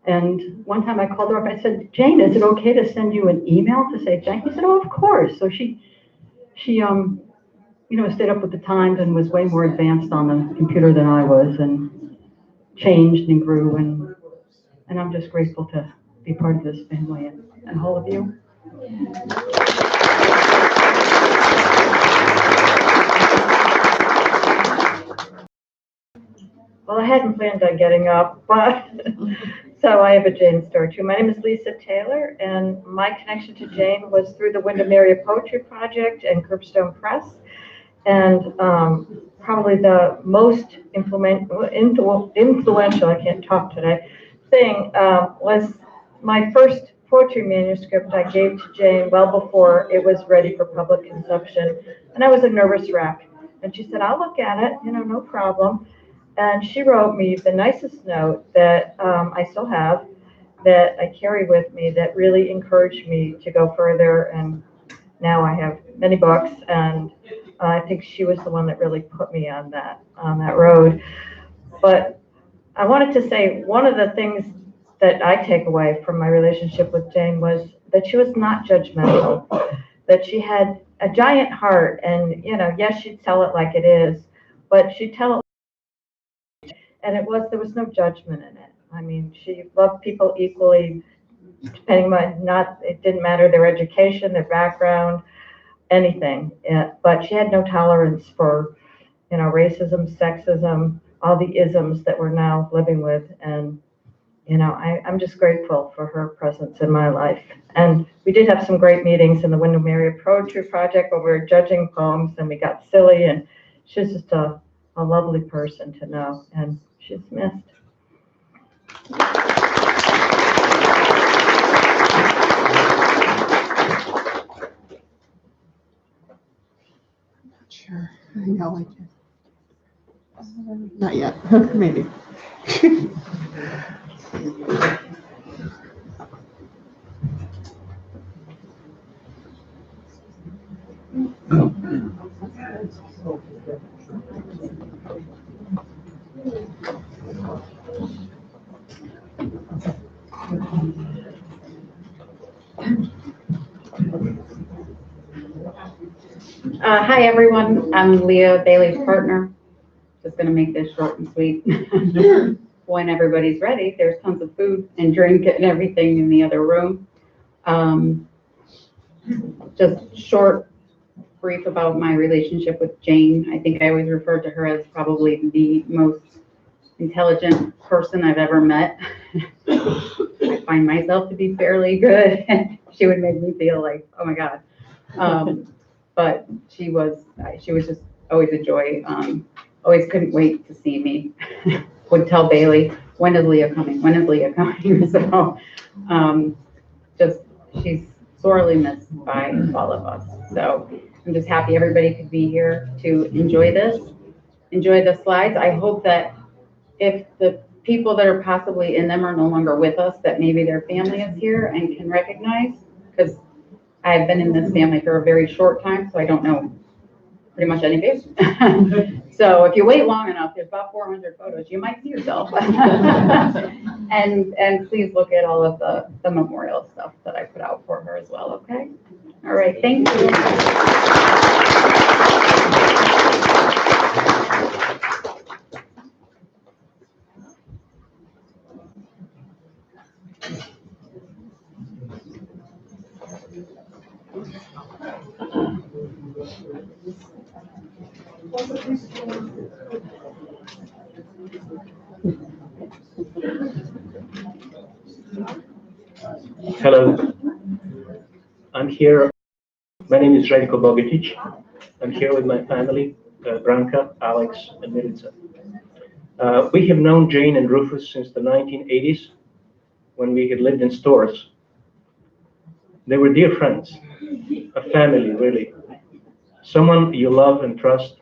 And one time I called her up, I said, "Jane, is it okay to send you an email to say thank you?" She said, "Oh, of course." So she you know, stayed up with the times and was way more advanced on the computer than I was, and changed and grew, and I'm just grateful to be part of this family and all of you. Well, I hadn't planned on getting up, but so I have a Jane story too. My name is Lisa Taylor, and my connection to Jane was through the Windermere Poetry Project and Curbstone Press. And probably the most influential, I can't talk today, thing was my first poetry manuscript I gave to Jane well before it was ready for public consumption. And I was a nervous wreck. And she said, "I'll look at it, you know, no problem." And she wrote me the nicest note that I still have, that I carry with me, that really encouraged me to go further. And now I have many books, and I think she was the one that really put me on that road. But I wanted to say, one of the things that I take away from my relationship with Jane was that she was not judgmental, that she had a giant heart, and, you know, yes, she'd tell it like it is, but she'd tell it, and there was no judgment in it. I mean, she loved people equally, depending on, it didn't matter their education, their background, anything. But she had no tolerance for, you know, racism, sexism, all the isms that we're now living with. And, you know, I'm just grateful for her presence in my life. And we did have some great meetings in the Windermere Poetry Project where we were judging poems, and we got silly, and she's just a lovely person to know, and she's missed. Sure, I know I can. Not yet, maybe. Hi, everyone. I'm Leah Bailey's partner. Just going to make this short and sweet. When everybody's ready, there's tons of food and drink and everything in the other room. Just short, brief about my relationship with Jane. I think I always refer to her as probably the most intelligent person I've ever met. I find myself to be fairly good. She would make me feel like, oh my God. But she was just always a joy. Always couldn't wait to see me. Would tell Bailey, "When is Leah coming? When is Leah coming?" So she's sorely missed by all of us. So I'm just happy everybody could be here to enjoy the slides. I hope that if the people that are possibly in them are no longer with us, that maybe their family is here and can recognize, because I've been in this family for a very short time, so I don't know pretty much any face. So if you wait long enough, there's about 400 photos. You might see yourself. And please look at all of the memorial stuff that I put out for her as well, okay? All right, thank you. Hello, I'm here. My name is Željko Bogatic. I'm here with my family, Branka, Alex, and Milica. We have known Jane and Rufus since the 1980s when we had lived in stores. They were dear friends, a family, really. Someone you love and trust.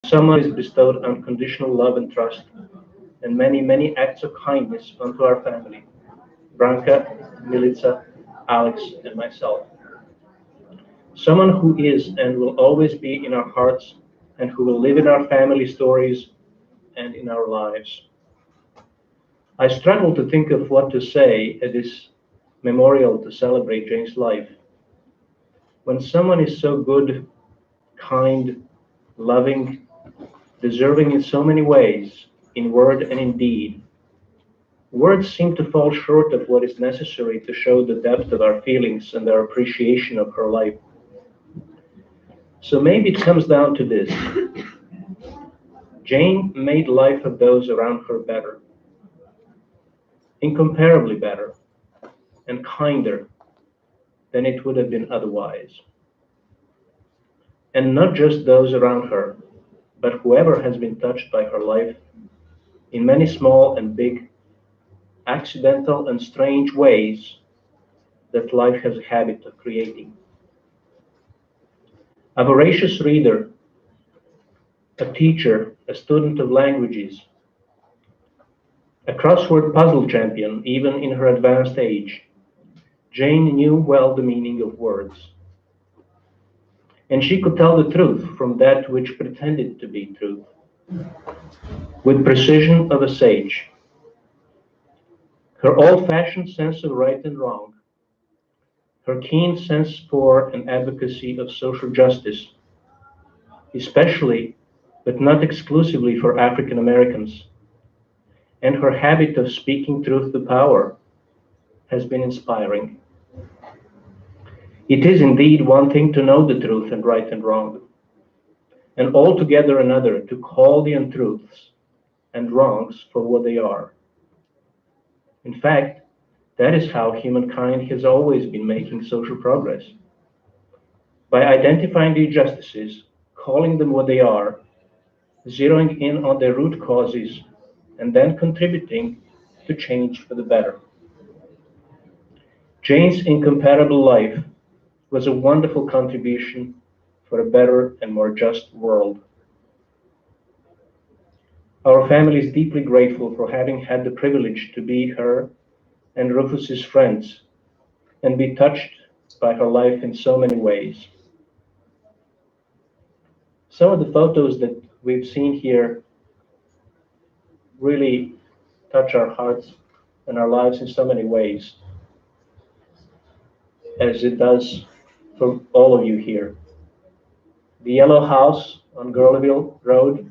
Someone is bestowed unconditional love and trust and many, many acts of kindness onto our family. Branka, Milica, Alex, and myself. Someone who is and will always be in our hearts and who will live in our family stories and in our lives. I struggle to think of what to say at this memorial to celebrate Jane's life. When someone is so good, kind, loving, deserving in so many ways, in word and in deed, words seem to fall short of what is necessary to show the depth of our feelings and our appreciation of her life. So maybe it comes down to this. Jane made life of those around her better, incomparably better, and kinder than it would have been otherwise. And not just those around her, but whoever has been touched by her life in many small and big, accidental and strange ways that life has a habit of creating. A voracious reader, a teacher, a student of languages, a crossword puzzle champion, even in her advanced age, Jane knew well the meaning of words. And she could tell the truth from that which pretended to be truth, with precision of a sage. Her old-fashioned sense of right and wrong, her keen sense for and advocacy of social justice, especially, but not exclusively for African Americans, and her habit of speaking truth to power has been inspiring. It is indeed one thing to know the truth and right and wrong, and altogether another to call the untruths and wrongs for what they are. In fact, that is how humankind has always been making social progress. By identifying the injustices, calling them what they are, zeroing in on their root causes, and then contributing to change for the better. Jane's incomparable life was a wonderful contribution for a better and more just world. Our family is deeply grateful for having had the privilege to be her and Rufus's friends and be touched by her life in so many ways. Some of the photos that we've seen here really touch our hearts and our lives in so many ways, as it does for all of you here. The yellow house on Gurleville Road,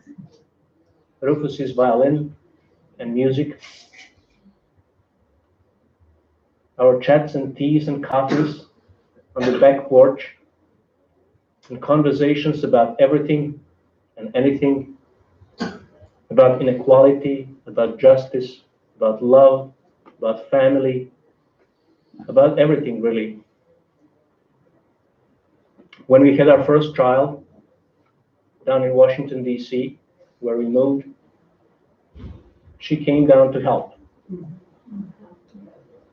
Rufus's violin and music, our chats and teas and coffees on the back porch, and conversations about everything and anything, about inequality, about justice, about love, about family, about everything really. When we had our first child down in Washington, D.C., where we moved, she came down to help.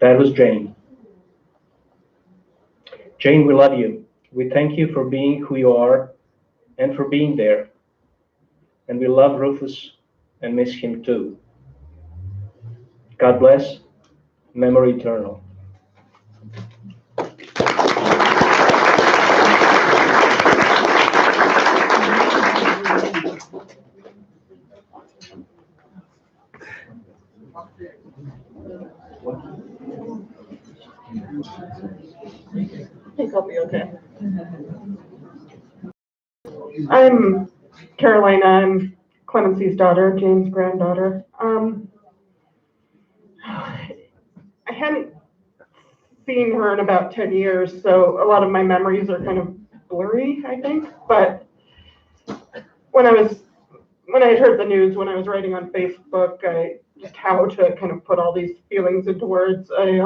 That was Jane. Jane, we love you. We thank you for being who you are and for being there. And we love Rufus and miss him too. God bless. Memory eternal. I think I'll be okay. I'm Carolina. I'm Clemency's daughter, Jane's granddaughter. I hadn't seen her in about 10 years, so a lot of my memories are kind of blurry, I think. But when I had heard the news, when I was writing on Facebook, just how to kind of put all these feelings into words. I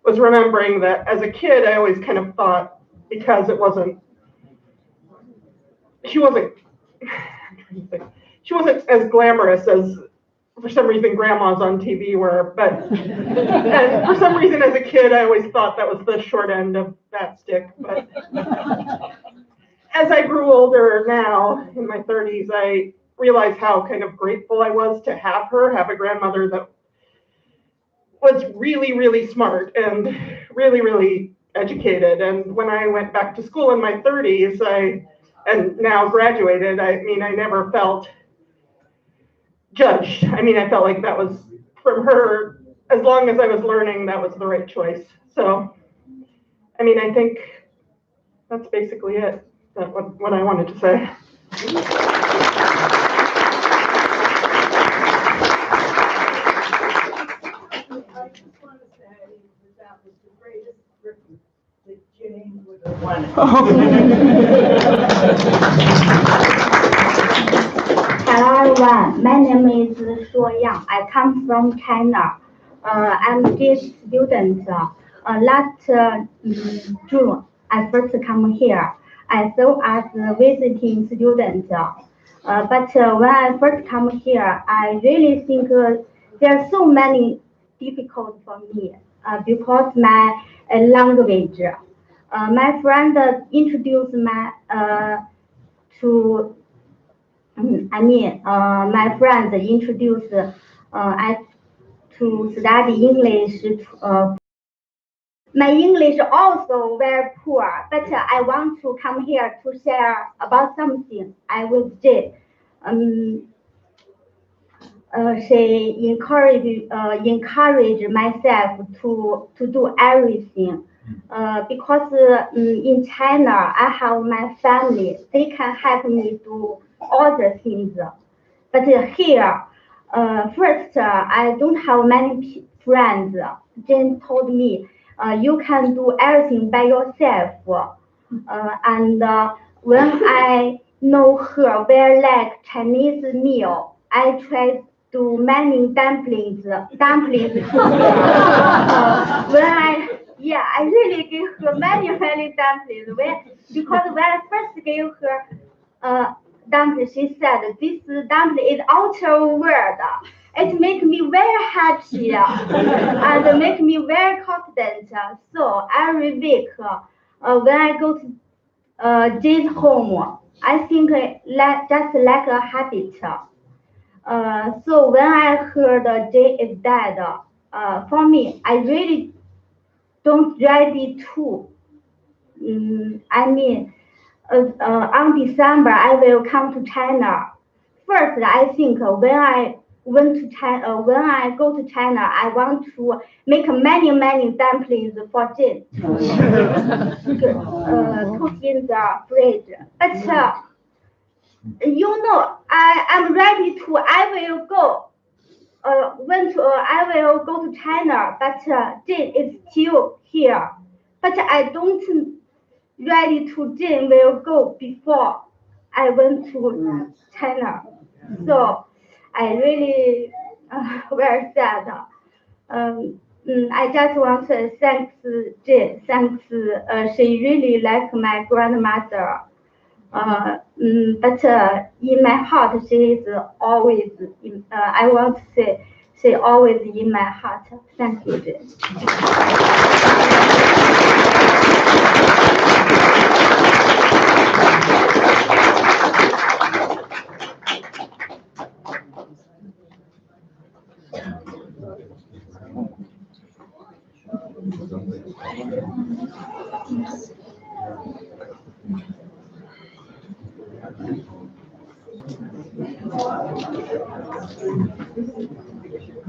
was remembering that as a kid, I always kind of thought, because she wasn't as glamorous as, for some reason, grandmas on TV were, but and for some reason as a kid, I always thought that was the short end of that stick. But as I grew older now, in my 30s, I realized how kind of grateful I was to have a grandmother that was really, really smart and really, really educated. And when I went back to school in my 30s, and now graduated, I never felt judged. I felt like that was from her, as long as I was learning, that was the right choice. So, I think that's basically it, what I wanted to say. I just want to say that was the greatest written that Jane would have wanted. Hello everyone, my name is Shuo Yang. I come from China. I'm a GIS student. Last June, I first come here. I serve as a visiting student. But when I first come here, I really think there are so many difficult for me because my language. My friend introduced my friends introduced to study English. My English also very poor, but I want to come here to share about something I will do. She encouraged myself to do everything. Because in China, I have my family. They can help me do all the things. But here, first, I don't have many friends. Jane told me, you can do everything by yourself. And when I know her very like Chinese meal, I tried to many dumplings too. I really gave her many dumplings. Because when I first gave her dumpling, she said, this dumpling is outer world. It makes me very happy and make me very confident. So every week, when I go to Jane's home, I think just like a habit. So when I heard Jane is dead, for me, I really don't ready to. On December, I will come to China. First, I think when I go to China, I want to make many dumplings for Jane to put in the fridge. But I'm ready to. I will go. I will go to China, but Jane is still here. But I don't ready to Jane will go before I went to China. So I really very sad. I just want to thank Jane. Thanks, she really like my grandmother. But in my heart, she is always. I want to say, she always in my heart. Thank you, Jane.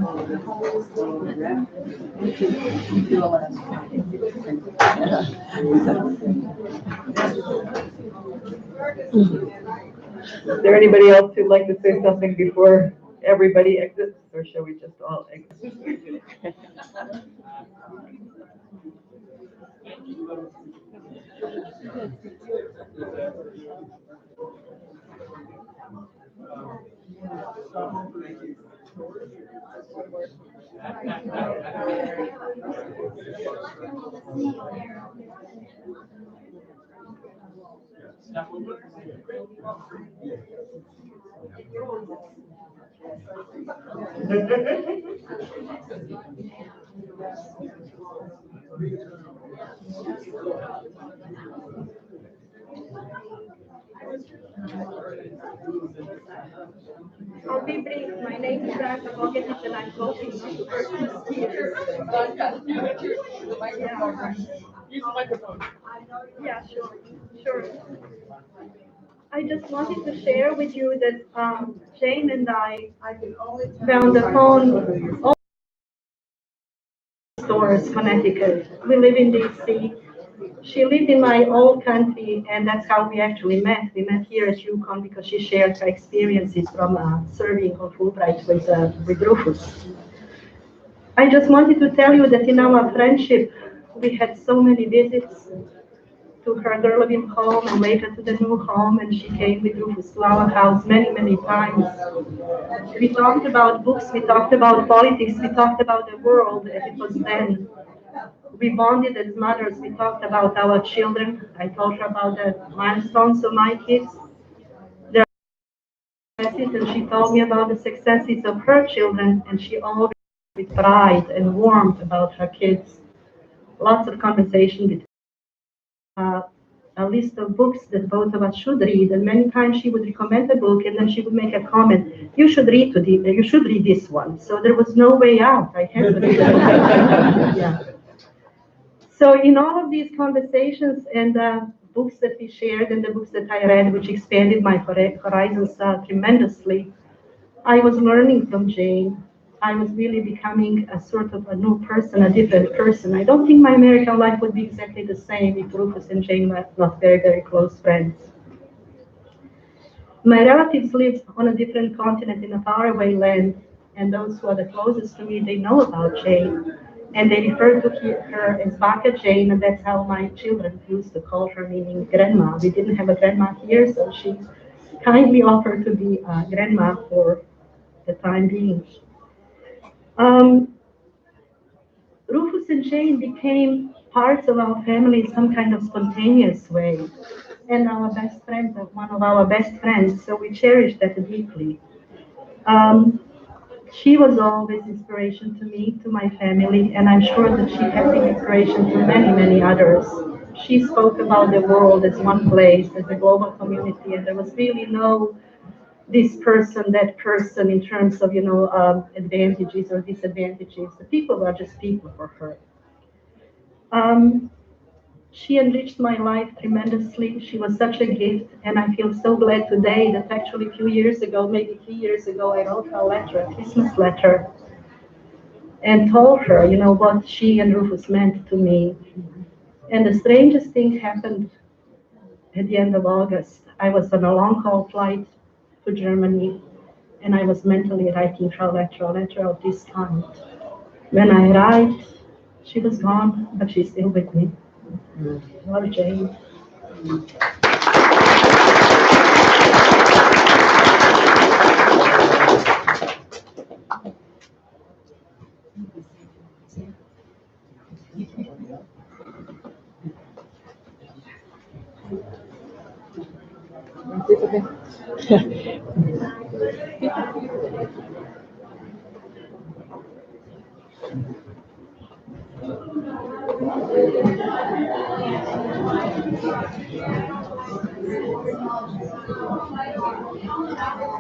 Is there anybody else who'd like to say something before everybody exits, or shall we just all exit? I'll be brief. My name is Branka Bogetic and I'm coaching. Use the microphone. Yeah, sure. I just wanted to share with you that Jane and I found a home stores, Connecticut. We live in DC. She lived in my old country, and that's how we actually met. We met here at UConn because she shared her experiences from serving on Fulbright with Rufus. I just wanted to tell you that in our friendship, we had so many visits to her Girlaville home and later to the new home, and she came with Rufus to our house many times. We talked about books, we talked about politics, we talked about the world as it was then. We bonded as mothers, we talked about our children. I told her about the milestones of my kids, their successes, and she told me about the successes of her children, and she always with pride and warmth about her kids. Lots of conversation between a list of books that both of us should read, and many times she would recommend a book and then she would make a comment, you should read this one. So there was no way out. I had to read it. Yeah. So in all of these conversations and books that we shared and the books that I read, which expanded my horizons tremendously, I was learning from Jane. I was really becoming a sort of a new person, a different person. I don't think my American life would be exactly the same if Rufus and Jane were not very close friends. My relatives live on a different continent in a faraway land, and those who are the closest to me, they know about Jane, and they refer to her as Baka Jane, and that's how my children used to call her, meaning grandma. We didn't have a grandma here, so she kindly offered to be a grandma for the time being. Rufus and Jane became parts of our family in some kind of spontaneous way, and our best friends, one of our best friends, so we cherish that deeply. She was always inspiration to me, to my family, and I'm sure that she has been inspiration to many others. She spoke about the world as one place, as a global community, and there was really no this person, that person in terms of, advantages or disadvantages. The people were just people for her. She enriched my life tremendously. She was such a gift, and I feel so glad today that actually a few years ago, maybe 3 years ago, I wrote her a letter, a Christmas letter, and told her, what she and Rufus meant to me. And the strangest thing happened at the end of August. I was on a long-haul flight to Germany, and I was mentally writing her a letter of this kind. When I arrived, she was gone, but she's still with me. Love, Jane.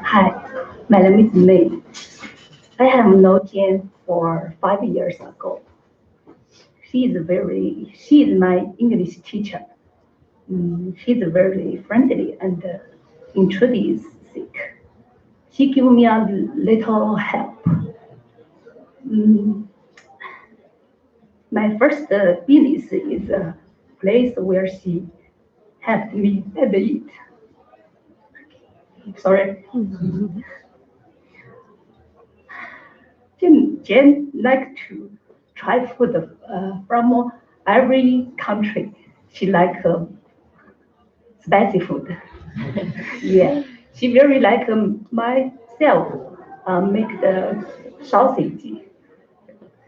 Hi, my name is May. I have known Jane for 5 years ago. She is my English teacher. She's very friendly and enthusiastic. She gave me a little help. Mm, my first business is a place where she helped me eat. Sorry. Jane like to try food from every country. She like spicy food. Yeah, she very like myself make the sausage.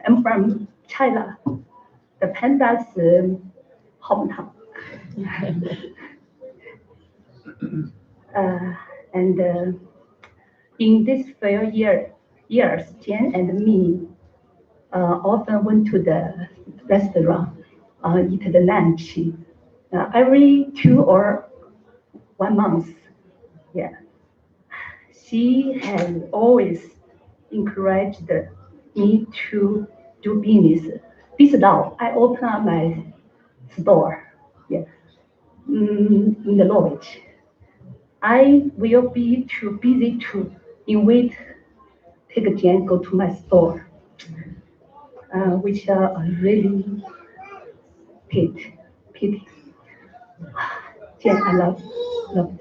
I'm from China, the panda's hometown. And in these few years, Jen and me often went to the restaurant, eat the lunch every 2 or 1 month. Yeah, she has always encouraged me to do business. This now, I open up my store. Yeah, in the Norwich. I will be too busy to invite take Jen go to my store, which are really pity. Jen, I love Jen.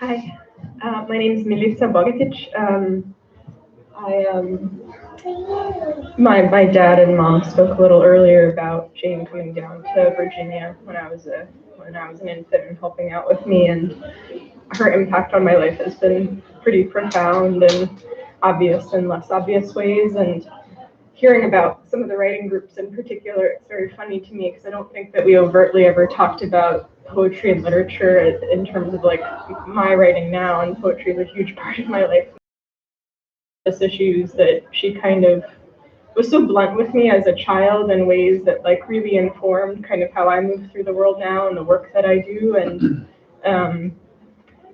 Hi, my name is Milica Bogatic. My dad and mom spoke a little earlier about Jane coming down to Virginia when I was an infant and helping out with me, and her impact on my life has been pretty profound and obvious in less obvious ways. And hearing about some of the writing groups in particular, it's very funny to me because I don't think that we overtly ever talked about poetry and literature in terms of like my writing now, and poetry is a huge part of my life. This issues that she kind of was so blunt with me as a child in ways that like really informed kind of how I move through the world now and the work that I do. And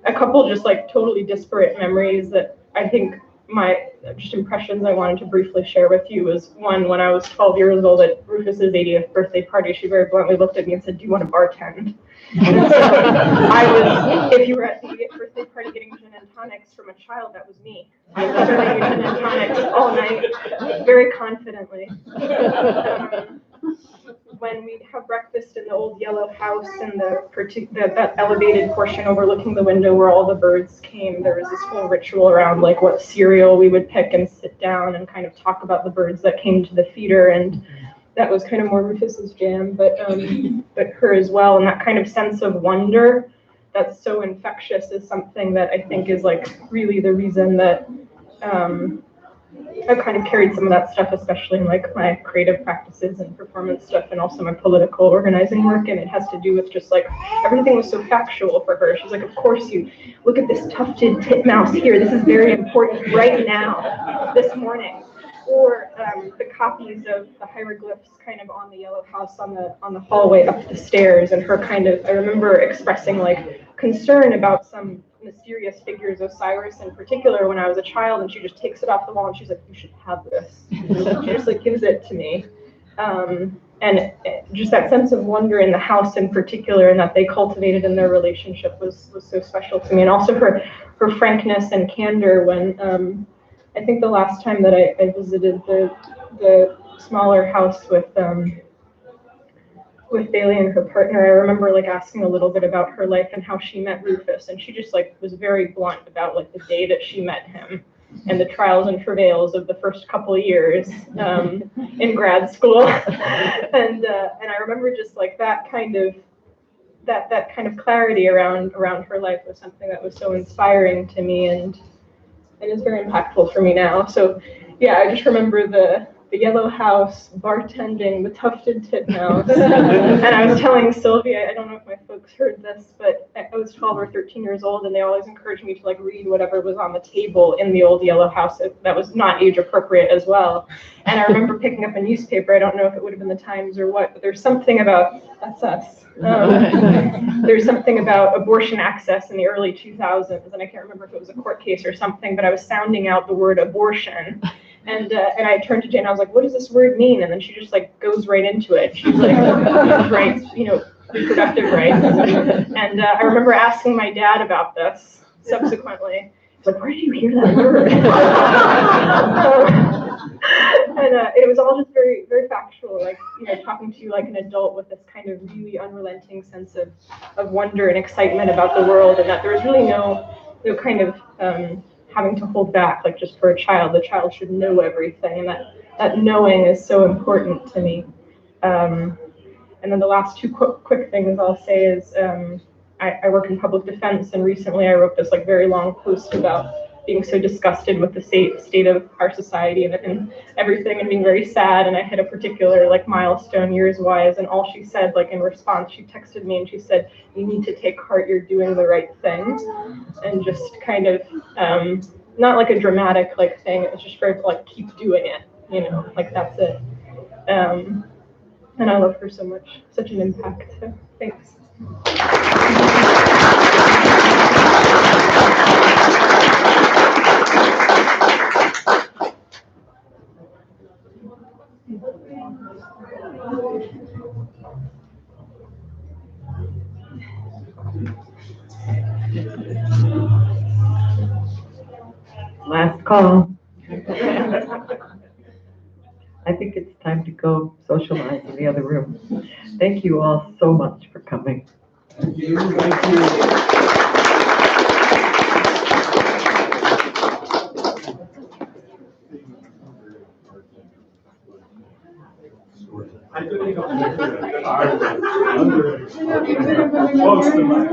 a couple just like totally disparate memories that I think my just impressions I wanted to briefly share with you was one, when I was 12 years old at Rufus's 80th birthday party, she very bluntly looked at me and said, "Do you want to bartend?" And so I was, if you were at the 80th birthday party getting gin and tonics from a child, that was me. I was serving gin and tonics all night, very confidently. When we'd have breakfast in the old yellow house in that elevated portion overlooking the window where all the birds came, there was this whole ritual around like what cereal we would pick and sit down and kind of talk about the birds that came to the feeder. And that was kind of more Rufus's jam, but her as well. And that kind of sense of wonder that's so infectious is something that I think is like really the reason that I've kind of carried some of that stuff, especially in like my creative practices and performance stuff, and also my political organizing work. And it has to do with just like everything was so factual for her. She's like, of course you look at this tufted titmouse here. This is very important right now, this morning. Or the copies of the hieroglyphs kind of on the yellow house on the hallway up the stairs, and her kind of, I remember expressing like concern about some mysterious figures, Osiris in particular, when I was a child, and she just takes it off the wall and she's like, "You should have this." She just like gives it to me. And just that sense of wonder in the house in particular, and that they cultivated in their relationship was so special to me. And also her frankness and candor when I think the last time that I visited the smaller house with Bailey and her partner, I remember like asking a little bit about her life and how she met Rufus, and she just like was very blunt about like the day that she met him and the trials and travails of the first couple of years in grad school. And I remember just like that kind of clarity around her life was something that was so inspiring to me, and is very impactful for me now. So yeah, I just remember the yellow house, bartending, the tufted titmouse. And I was telling Sylvia, I don't know if my folks heard this, but I was 12 or 13 years old, and they always encouraged me to like read whatever was on the table in the old yellow house that was not age appropriate as well. And I remember picking up a newspaper. I don't know if it would have been the Times or what, but there's something about, that's us. There's something about abortion access in the early 2000s, and I can't remember if it was a court case or something, but I was sounding out the word abortion. And I turned to Jane, I was like, what does this word mean? And then she just like goes right into it. She's like, right, reproductive rights. And I remember asking my dad about this subsequently. He's like, where did you hear that word? And it was all just very, very factual, like, talking to you like an adult with this kind of really unrelenting sense of wonder and excitement about the world, and that there was really no kind of having to hold back, like just for a child. The child should know everything, and that knowing is so important to me. And then the last two quick things I'll say is I work in public defense, and recently I wrote this like very long post about being so disgusted with the state of our society and everything, and being very sad. And I hit a particular like milestone years-wise, and all she said, like in response, she texted me and she said, "You need to take heart, you're doing the right thing." And just kind of not like a dramatic like thing, it was just very like, keep doing it, like that's it. And I love her so much, such an impact, so thanks. Last call. I think it's time to go socialize in the other room. Thank you all so much for coming. Thank you. Thank you. Close to mine.